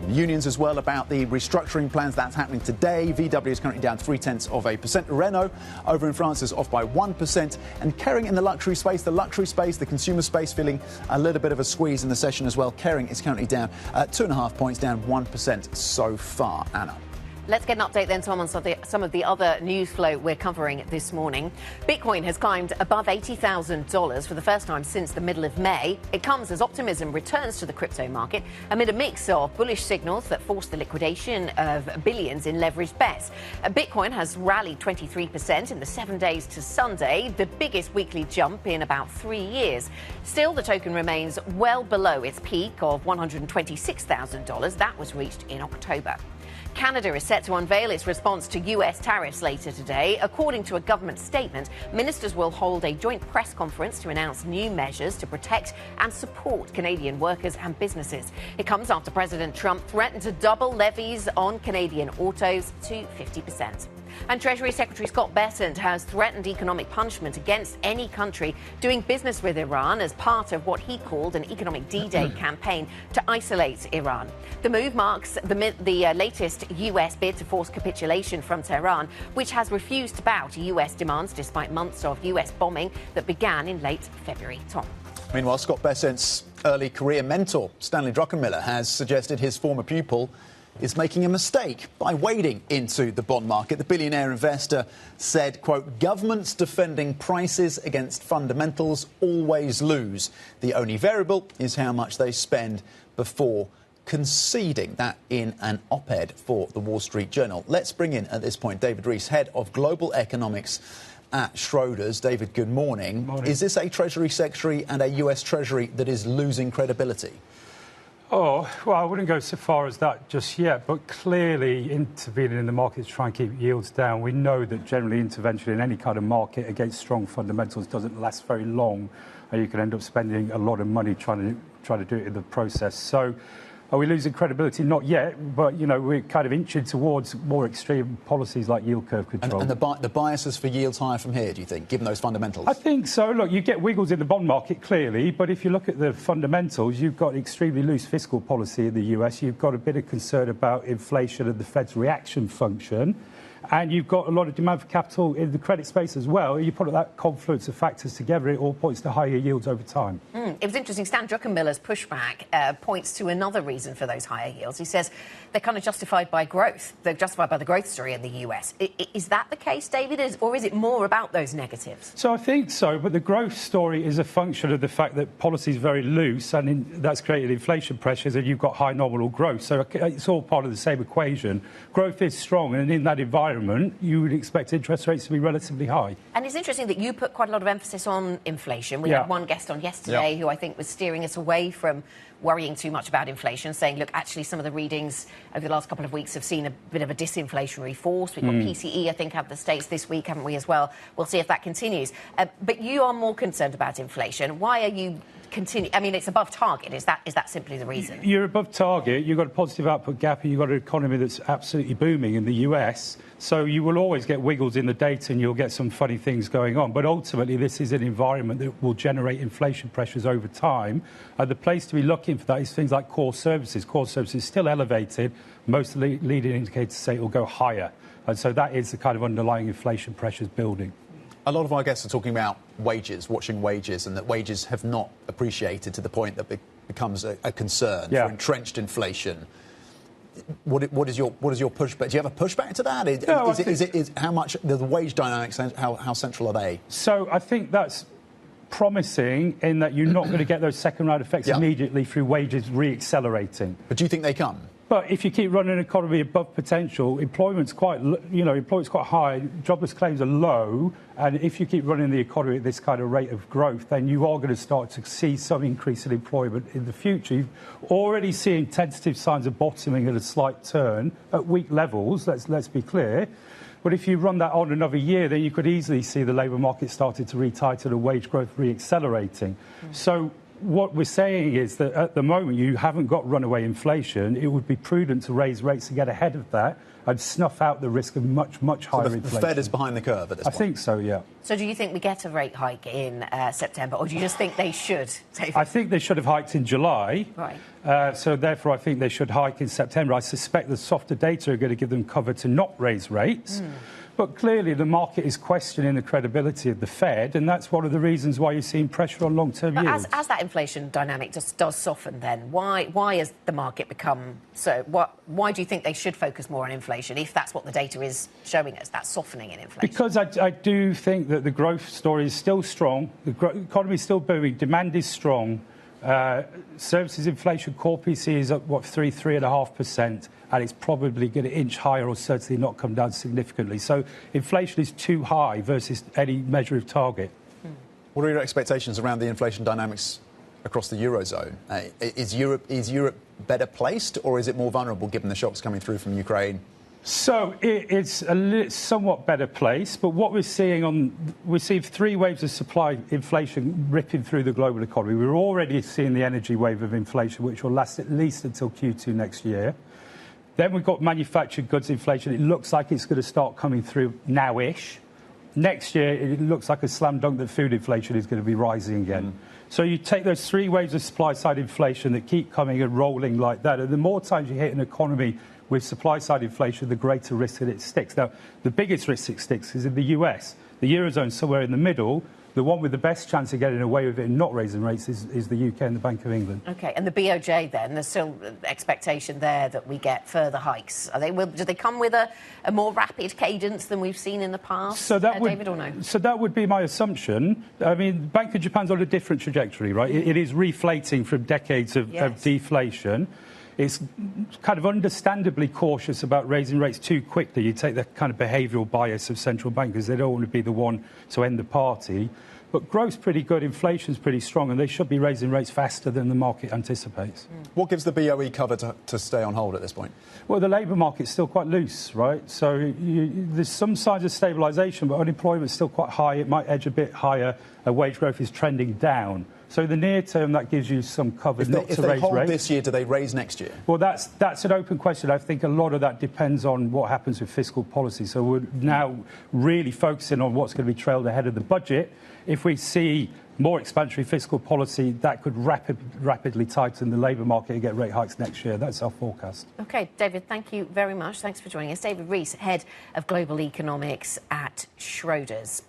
unions as well, about the restructuring plans. That's happening today. VW is currently down 0.3%. Renault over in France is off by 1%. And Kering in the luxury space, the consumer space, feeling a little bit of a squeeze in the session as well. Kering is currently down 2.5 points, down 1% so far. Anna. Let's get an update then, Tom, on some of the other news flow we're covering this morning. Bitcoin has climbed above $80,000 for the first time since the middle of May. It comes as optimism returns to the crypto market amid a mix of bullish signals that force the liquidation of billions in leveraged bets. Bitcoin has rallied 23% in the 7 days to Sunday, the biggest weekly jump in about 3 years. Still, the token remains well below its peak of $126,000. That was reached in October. Canada is set to unveil its response to US tariffs later today. According to a government statement, ministers will hold a joint press conference to announce new measures to protect and support Canadian workers and businesses. It comes after President Trump threatened to double levies on Canadian autos to 50%. And Treasury Secretary Scott Bessent has threatened economic punishment against any country doing business with Iran as part of what he called an economic D-Day campaign to isolate Iran. The move marks the latest US bid to force capitulation from Tehran, which has refused to bow to US demands despite months of US bombing that began in late February. Tom. Meanwhile, Scott Bessent's early career mentor, Stanley Druckenmiller, has suggested his former pupil is making a mistake by wading into the bond market. The billionaire investor said, quote, governments defending prices against fundamentals always lose. The only variable is how much they spend before conceding. That in an op-ed for the Wall Street Journal. Let's bring in at this point David Rees, head of global economics at Schroders. David, good morning. Morning. Is this a Treasury Secretary and a US Treasury that is losing credibility? Oh, well, I wouldn't go so far as that just yet, but clearly intervening in the market to try and keep yields down. We know that generally intervention in any kind of market against strong fundamentals doesn't last very long, and you can end up spending a lot of money trying to do it in the process. So are we losing credibility? Not yet, but, you know, we're kind of inching towards more extreme policies like yield curve control. And the biases for yields higher from here, do you think, given those fundamentals? I think so. Look, you get wiggles in the bond market, clearly, but if you look at the fundamentals, you've got extremely loose fiscal policy in the US, you've got a bit of concern about inflation and the Fed's reaction function, and you've got a lot of demand for capital in the credit space as well. You put that confluence of factors together, it all points to higher yields over time. It was interesting. Stan Druckenmiller's pushback points to another reason for those higher yields. He says they're kind of justified by growth. They're justified by the growth story in the US. Is that the case, David, or is it more about those negatives? So I think so, but the growth story is a function of the fact that policy is very loose, and that's created inflation pressures, and you've got high nominal growth. So it's all part of the same equation. Growth is strong, and in that environment, you would expect interest rates to be relatively high. And it's interesting that you put quite a lot of emphasis on inflation. We had one guest on yesterday who I think was steering us away from worrying too much about inflation, saying, look, actually some of the readings over the last couple of weeks have seen a bit of a disinflationary force. We've got PCE, I think, out of the States this week, haven't we, as well? We'll see if that continues. But you are more concerned about inflation. Why are you continue? I mean, it's above target. Is that simply the reason? You're above target. You've got a positive output gap, and you've got an economy that's absolutely booming in the US. So you will always get wiggles in the data, and you'll get some funny things going on. But ultimately, this is an environment that will generate inflation pressures over time. The place to be looking for that is things like core services. Core services still elevated. Most of the leading indicators say it will go higher. And so that is the kind of underlying inflation pressures building. A lot of our guests are talking about wages, watching wages, and that wages have not appreciated to the point that it becomes a concern for entrenched inflation. What is your pushback? Do you have a pushback to that? Is how much the wage dynamics? How central are they? So I think that's promising in that you're not going to get those second round effects immediately through wages re-accelerating. But do you think they come? But if you keep running an economy above potential, employment's quite high, jobless claims are low, and if you keep running the economy at this kind of rate of growth, then you are going to start to see some increase in employment in the future. You've already seen tentative signs of bottoming at a slight turn at weak levels, let's be clear. But if you run that on another year, then you could easily see the labour market starting to retighten and wage growth re-accelerating. So what we're saying is that at the moment you haven't got runaway inflation. It would be prudent to raise rates to get ahead of that and snuff out the risk of much higher inflation. The Fed is behind the curve at this point. I think so, yeah. So do you think we get a rate hike in September, or do you just think they should? I think they should have hiked in July. Right. So therefore I think they should hike in September. I suspect the softer data are going to give them cover to not raise rates. But clearly the market is questioning the credibility of the Fed, and that's one of the reasons why you're seeing pressure on long-term yields. As that inflation dynamic does soften, then why has the market become so? Why do you think they should focus more on inflation if that's what the data is showing us, that softening in inflation? Because I do think that the growth story is still strong, the economy is still booming, demand is strong. Services inflation, core PCE is up, 3.5%, and it's probably going to inch higher or certainly not come down significantly. So inflation is too high versus any measure of target. What are your expectations around the inflation dynamics across the Eurozone? Is Europe better placed, or is it more vulnerable given the shocks coming through from Ukraine? So it's a somewhat better place, but what we're seeing we see three waves of supply inflation ripping through the global economy. We're already seeing the energy wave of inflation, which will last at least until Q2 next year. Then we've got manufactured goods inflation. It looks like it's going to start coming through now-ish. Next year, it looks like a slam dunk that food inflation is going to be rising again. So you take those three waves of supply-side inflation that keep coming and rolling like that, and the more times you hit an economy with supply-side inflation, the greater risk that it sticks. Now, the biggest risk it sticks is in the US. The Eurozone somewhere in the middle. The one with the best chance of getting away with it and not raising rates is the UK and the Bank of England. OK, and the BOJ then, there's still expectation there that we get further hikes. Do they come with a more rapid cadence than we've seen in the past, David, or no? So that would be my assumption. I mean, Bank of Japan's on a different trajectory, right? It is reflating from decades of deflation. It's kind of understandably cautious about raising rates too quickly. You take the kind of behavioural bias of central bankers. They don't want to be the one to end the party. But growth's pretty good, inflation's pretty strong, and they should be raising rates faster than the market anticipates. What gives the BOE cover to stay on hold at this point? Well, the labour market's still quite loose, right? So there's some signs of stabilisation, but unemployment's still quite high. It might edge a bit higher. Wage growth is trending down. So in the near term, that gives you some cover not to raise rates. If they hold this year, do they raise next year? Well, that's an open question. I think a lot of that depends on what happens with fiscal policy. So we're now really focusing on what's going to be trailed ahead of the budget. If we see more expansionary fiscal policy, that could rapidly tighten the labour market and get rate hikes next year. That's our forecast. OK, David, thank you very much. Thanks for joining us. David Rees, Head of Global Economics at Schroders.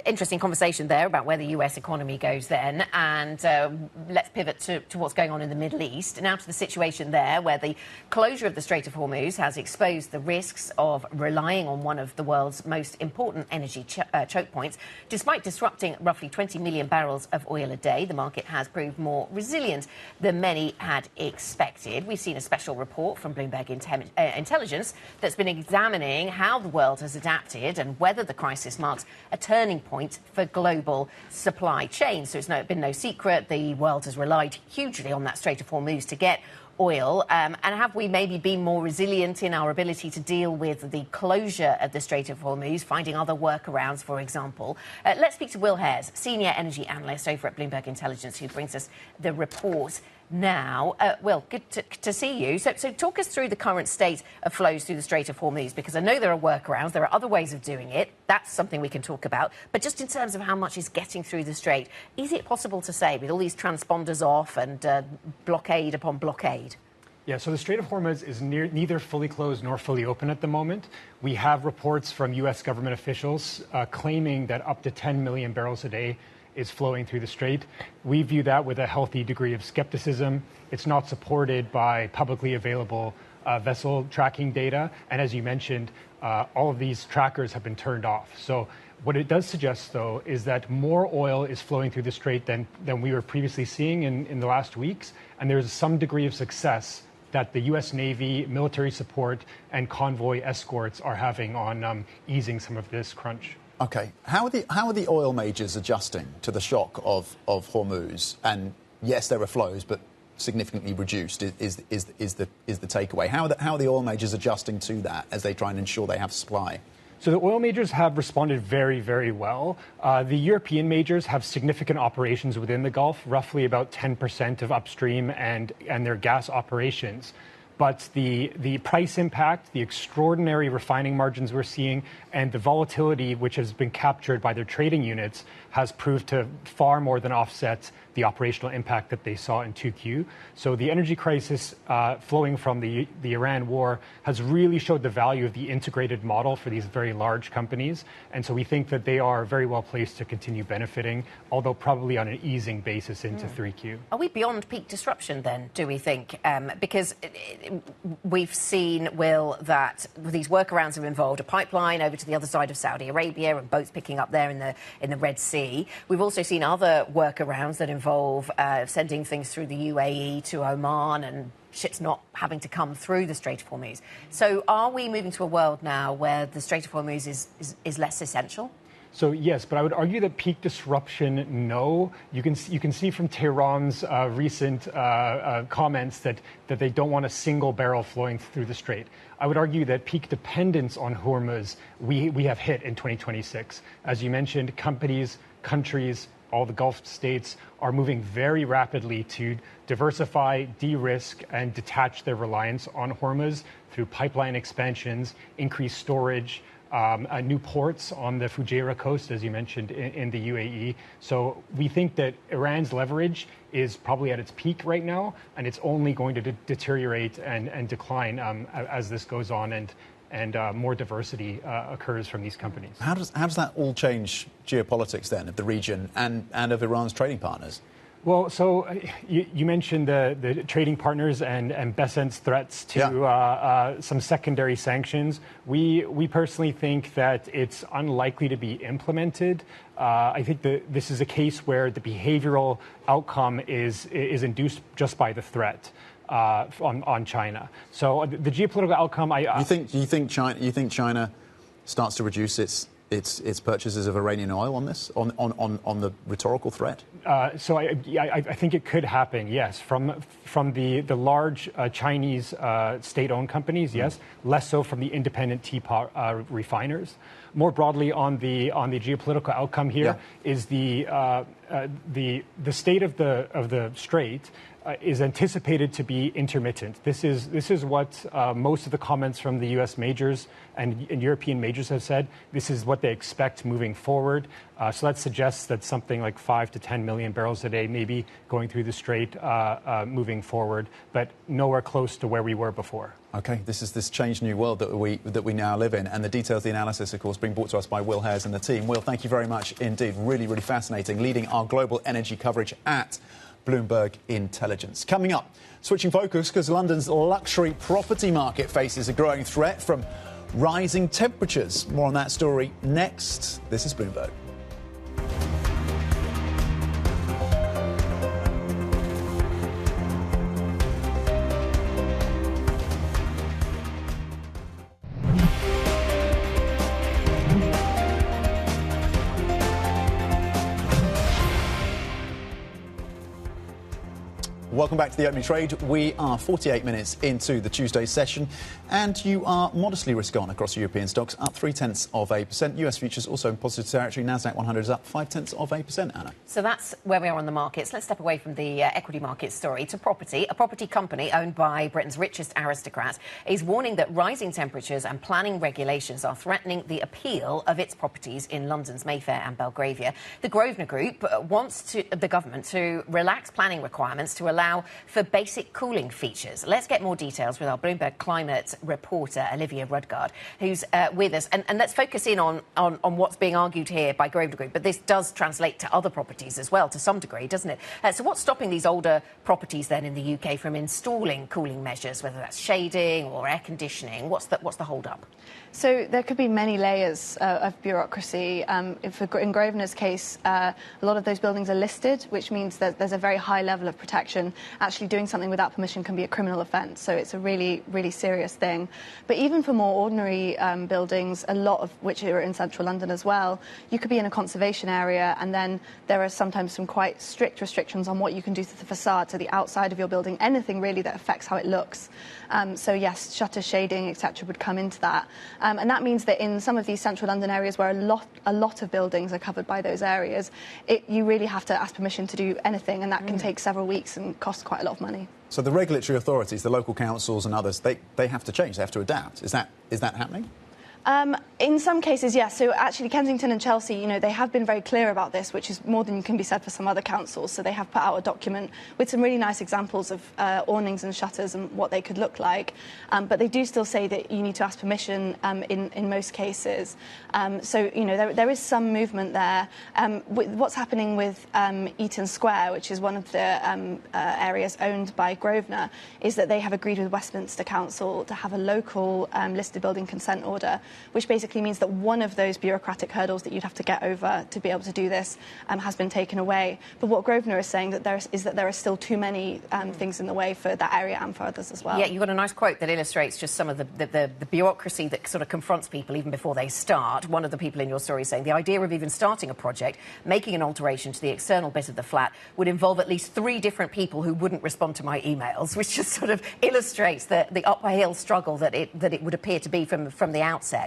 Interesting conversation there about where the US economy goes then. And let's pivot to what's going on in the Middle East. Now to the situation there where the closure of the Strait of Hormuz has exposed the risks of relying on one of the world's most important energy choke points. Despite disrupting roughly 20 million barrels of oil a day, the market has proved more resilient than many had expected. We've seen a special report from Bloomberg Intelligence that's been examining how the world has adapted and whether the crisis marks a turning point for global supply chains. So it's been no secret the world has relied hugely on that Strait of Hormuz to get oil? And have we maybe been more resilient in our ability to deal with the closure of the Strait of Hormuz, finding other workarounds, for example? Let's speak to Will Hares, Senior Energy Analyst over at Bloomberg Intelligence, who brings us the report now. Will, good to see you. So talk us through the current state of flows through the Strait of Hormuz, because I know there are workarounds, there are other ways of doing it. That's something we can talk about. But just in terms of how much is getting through the Strait, is it possible to say, with all these transponders off and blockade upon blockade? Yeah, so the Strait of Hormuz is neither fully closed nor fully open at the moment. We have reports from U.S. government officials claiming that up to 10 million barrels a day is flowing through the strait. We view that with a healthy degree of skepticism. It's not supported by publicly available vessel tracking data. And as you mentioned, all of these trackers have been turned off. So what it does suggest, though, is that more oil is flowing through the strait than we were previously seeing in the last weeks. And there's some degree of success that the U.S. Navy, military support, and convoy escorts are having on easing some of this crunch. Okay, how are the oil majors adjusting to the shock of Hormuz? And yes, there are flows, but significantly reduced is the takeaway. How are the oil majors adjusting to that as they try and ensure they have supply? So the oil majors have responded very, very well. The European majors have significant operations within the Gulf, roughly about 10% of upstream and their gas operations. But the price impact, the extraordinary refining margins we're seeing, and the volatility which has been captured by their trading units has proved to far more than offset the operational impact that they saw in 2Q. So the energy crisis flowing from the Iran war has really showed the value of the integrated model for these very large companies. And so we think that they are very well placed to continue benefiting, although probably on an easing basis into 3Q. Are we beyond peak disruption then, do we think? Because we've seen, Will, that these workarounds have involved a pipeline over to the other side of Saudi Arabia and boats picking up there in the Red Sea. We've also seen other workarounds that involve sending things through the UAE to Oman and ships not having to come through the Strait of Hormuz. So are we moving to a world now where the Strait of Hormuz is less essential? So yes, but I would argue that peak disruption, no. You can see from Tehran's recent comments that they don't want a single barrel flowing through the strait. I would argue that peak dependence on Hormuz we have hit in 2026. As you mentioned, companies, countries, all the Gulf states are moving very rapidly to diversify, de-risk, and detach their reliance on Hormuz through pipeline expansions, increased storage, new ports on the Fujairah coast, as you mentioned, in the UAE. So we think that Iran's leverage is probably at its peak right now, and it's only going to deteriorate and decline as this goes on and more diversity occurs from these companies. How does that all change geopolitics then of the region and of Iran's trading partners? Well, so you mentioned the trading partners and Bessent's threats to some secondary sanctions. We personally think that it's unlikely to be implemented. I think that this is a case where the behavioral outcome is induced just by the threat on China. So the geopolitical outcome, You think China starts to reduce its purchases of Iranian oil on this, on the rhetorical threat? So I think it could happen, yes. From the large Chinese state-owned companies, yes. Less so from the independent teapot refiners. More broadly, on the geopolitical outcome here is the state of the strait is anticipated to be intermittent. This is what most of the comments from the U.S. majors and European majors have said. This is what they expect moving forward. So that suggests that something like 5 to 10 million barrels a day may be going through the strait moving forward, but nowhere close to where we were before. Okay, this is this changed new world that we now live in, and the details of the analysis, of course, being brought to us by Will Hares and the team. Will, thank you very much indeed. Really, really fascinating, leading our global energy coverage at Bloomberg Intelligence. Coming up, switching focus because London's luxury property market faces a growing threat from rising temperatures. More on that story next. This is Bloomberg. Welcome back to the Opening Trade. We are 48 minutes into the Tuesday session, and you are modestly risk-on across European stocks, up 0.3%. US futures also in positive territory. Nasdaq 100 is up 0.5%, Anna. So that's where we are on the markets. Let's step away from the equity market story to property. A property company owned by Britain's richest aristocrat is warning that rising temperatures and planning regulations are threatening the appeal of its properties in London's Mayfair and Belgravia. The Grosvenor Group wants the government to relax planning requirements to allow for basic cooling features. Let's get more details with our Bloomberg climate reporter, Olivia Rudgard, who's with us. And let's focus in on what's being argued here by Grosvenor Group. But this does translate to other properties as well, to some degree, doesn't it? So what's stopping these older properties then in the UK from installing cooling measures, whether that's shading or air conditioning? What's the hold-up? So there could be many layers of bureaucracy. In Grosvenor's case, a lot of those buildings are listed, which means that there's a very high level of protection. Actually doing something without permission can be a criminal offence, so it's a really, really serious thing. But even for more ordinary buildings, a lot of which are in central London as well, you could be in a conservation area, and then there are sometimes some quite strict restrictions on what you can do to the facade, to the outside of your building, anything really that affects how it looks. So yes, shutter shading, etc., would come into that. And that means that in some of these central London areas where a lot of buildings are covered by those areas, you really have to ask permission to do anything, and that can take several weeks and cost quite a lot of money. So the regulatory authorities, the local councils and others, they have to change, they have to adapt. Is that happening? In some cases, yes. So actually, Kensington and Chelsea, they have been very clear about this, which is more than can be said for some other councils. So they have put out a document with some really nice examples of awnings and shutters and what they could look like. But they do still say that you need to ask permission in most cases. So, there is some movement there. What's happening with Eaton Square, which is one of the areas owned by Grosvenor, is that they have agreed with Westminster Council to have a local listed building consent order, which basically means that one of those bureaucratic hurdles that you'd have to get over to be able to do this has been taken away. But what Grosvenor is saying that there are still too many things in the way for that area and for others as well. Yeah, you've got a nice quote that illustrates just some of the bureaucracy that sort of confronts people even before they start. One of the people in your story saying the idea of even starting a project, making an alteration to the external bit of the flat, would involve at least 3 different people who wouldn't respond to my emails, which just sort of illustrates the uphill struggle that it would appear to be from the outset.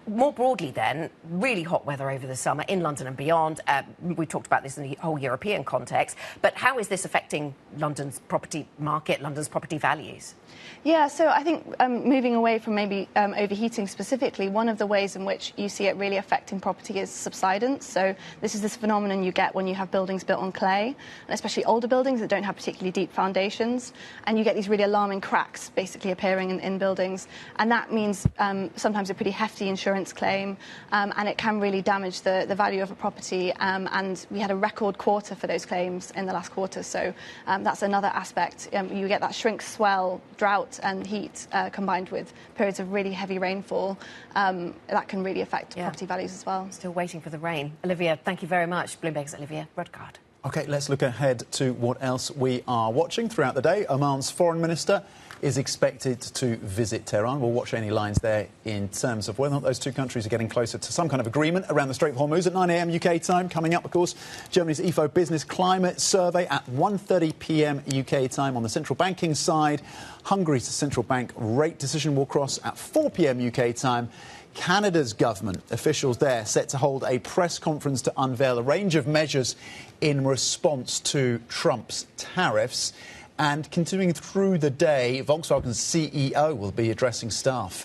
More broadly then, really hot weather over the summer in London and beyond. We talked about this in the whole European context, but how is this affecting London's property market, London's property values? Yeah, so I think moving away from maybe overheating specifically, one of the ways in which you see it really affecting property is subsidence. So this is this phenomenon you get when you have buildings built on clay, and especially older buildings that don't have particularly deep foundations, and you get these really alarming cracks basically appearing in buildings, and that means sometimes a pretty hefty insurance claim, and it can really damage the value of a property, and we had a record quarter for those claims in the last quarter, so that's another aspect. You get that shrink, swell, drought and heat combined with periods of really heavy rainfall, that can really affect property values as well. Still waiting for the rain. Olivia, thank you very much. Bloomberg's Olivia Rudgard. OK, let's look ahead to what else we are watching throughout the day. Oman's foreign minister is expected to visit Tehran. We'll watch any lines there in terms of whether or not those two countries are getting closer to some kind of agreement around the Strait of Hormuz at 9 a.m. UK time. Coming up, of course, Germany's IFO Business Climate Survey at 1:30 p.m. UK time. On the central banking side, Hungary's central bank rate decision will cross at 4 p.m. UK time. Canada's government officials there set to hold a press conference to unveil a range of measures in response to Trump's tariffs. And continuing through the day, Volkswagen's CEO will be addressing staff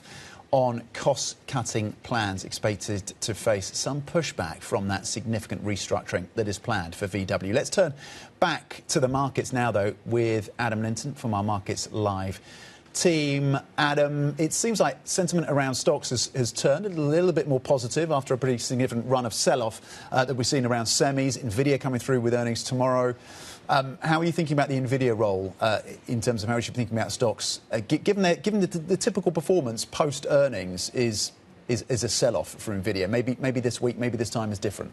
on cost-cutting plans, expected to face some pushback from that significant restructuring that is planned for VW. Let's turn back to the markets now, though, with Adam Linton from our Markets Live team. Adam, it seems like sentiment around stocks has turned a little bit more positive after a pretty significant run of sell-off that we've seen around semis. Nvidia coming through with earnings tomorrow. How are you thinking about the Nvidia role in terms of how we should be thinking about stocks, given the typical performance post-earnings is a sell-off for Nvidia? Maybe this week, maybe this time is different.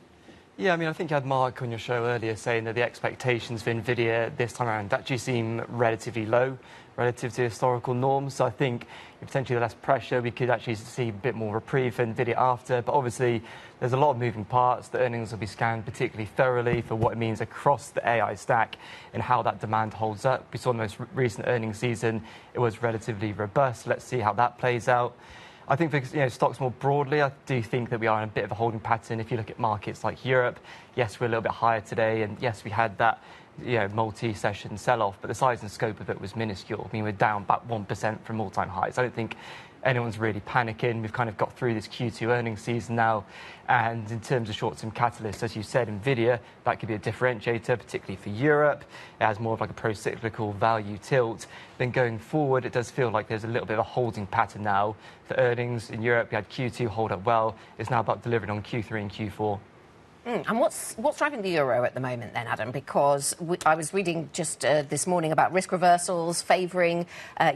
Yeah, I mean, I think you had Mark on your show earlier saying that the expectations for Nvidia this time around actually seem relatively low relative to historical norms. So I think potentially less pressure, we could actually see a bit more reprieve for Nvidia after. But obviously, there's a lot of moving parts. The earnings will be scanned particularly thoroughly for what it means across the AI stack and how that demand holds up. We saw in the most recent earnings season, it was relatively robust. Let's see how that plays out. I think for stocks more broadly, I do think that we are in a bit of a holding pattern. If you look at markets like Europe, yes, we're a little bit higher today, and yes, we had that multi-session sell-off, but the size and scope of it was minuscule. I mean, we're down about 1% from all-time highs. I don't think anyone's really panicking. We've kind of got through this Q2 earnings season now, and in terms of short-term catalysts, as you said, Nvidia, that could be a differentiator, particularly for Europe. It has more of like a pro-cyclical value tilt. Then going forward, it does feel like there's a little bit of a holding pattern now for earnings. In Europe, we had Q2 hold up well. It's now about delivering on Q3 and Q4. And what's driving the euro at the moment then, Adam? Because I was reading just this morning about risk reversals favouring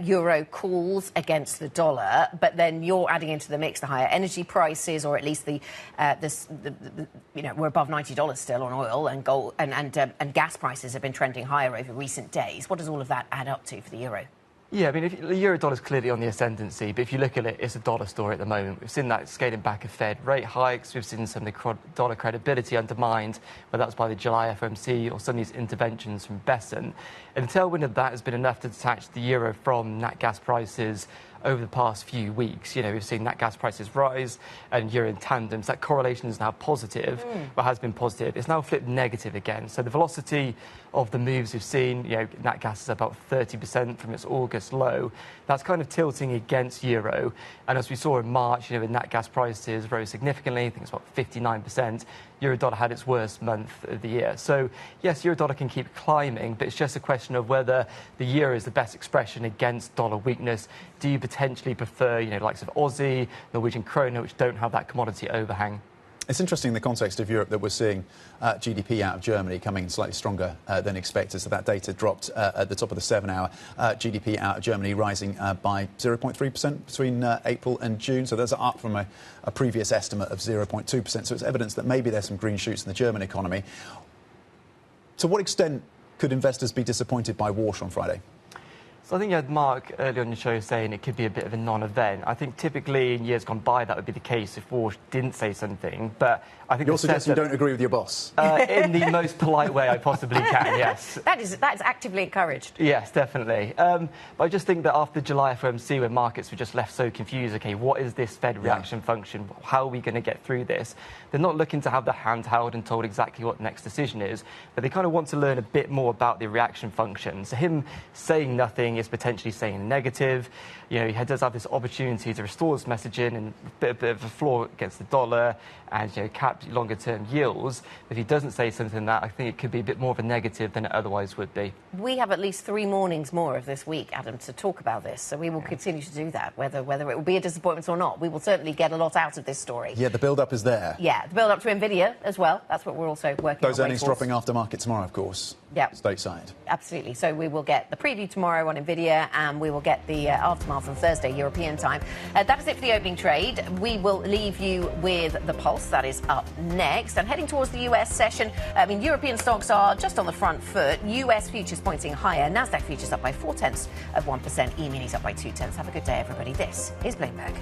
euro calls against the dollar, but then you're adding into the mix the higher energy prices, or at least we're above $90 still on oil, and gold and gas prices have been trending higher over recent days. What does all of that add up to for the euro? Yeah, I mean, the euro-dollar is clearly on the ascendancy, but if you look at it, it's a dollar story at the moment. We've seen that scaling back of Fed rate hikes. We've seen some of the dollar credibility undermined, whether that's by the July FOMC or some of these interventions from Bessent. And the tailwind of that has been enough to detach the euro from nat gas prices over the past few weeks. We've seen nat gas prices rise and euro in tandem. So that correlation is now positive, or has been positive. It's now flipped negative again. So the velocity of the moves we've seen, nat gas is about 30% from its August low. That's kind of tilting against euro. And as we saw in March, nat gas prices rose significantly. I think it's about 59%. Euro-dollar had its worst month of the year. So, yes, euro-dollar can keep climbing, but it's just a question of whether the euro is the best expression against dollar weakness. Do you potentially prefer, likes of Aussie, Norwegian krona, which don't have that commodity overhang? It's interesting in the context of Europe that we're seeing GDP out of Germany coming slightly stronger than expected. So that data dropped at the top of the 7-hour. GDP out of Germany rising by 0.3% between April and June. So that's up from a previous estimate of 0.2%. So it's evidence that maybe there's some green shoots in the German economy. To what extent could investors be disappointed by Warsh on Friday? So I think you had Mark earlier on your show saying it could be a bit of a non-event. I think typically in years gone by that would be the case if Warsh didn't say something. But I think you're suggesting you don't agree with your boss? In the most polite way I possibly can, yes. That is actively encouraged. Yes, definitely. But I just think that after July FOMC, where markets were just left so confused, OK, what is this Fed reaction function? How are we going to get through this? They're not looking to have their hand held and told exactly what the next decision is, but they kind of want to learn a bit more about the reaction function. So him saying nothing is potentially saying negative. He does have this opportunity to restore his messaging and a bit of a floor against the dollar and cap longer-term yields. If he doesn't say something that, I think it could be a bit more of a negative than it otherwise would be. We have at least 3 mornings more of this week, Adam, to talk about this. So we will continue to do that, whether it will be a disappointment or not. We will certainly get a lot out of this story. Yeah, the build-up is there. Yeah, the build-up to Nvidia as well. That's what we're also working on. Those earnings dropping after market tomorrow, of course. Yeah. Stateside. Absolutely. So we will get the preview tomorrow on Nvidia, and we will get the aftermath on Thursday, European time. That is it for the opening trade. We will leave you with the pulse. That is up next. And heading towards the US session, European stocks are just on the front foot. US futures pointing higher. Nasdaq futures up by 0.4%. E-minis up by 0.2%. Have a good day, everybody. This is Bloomberg.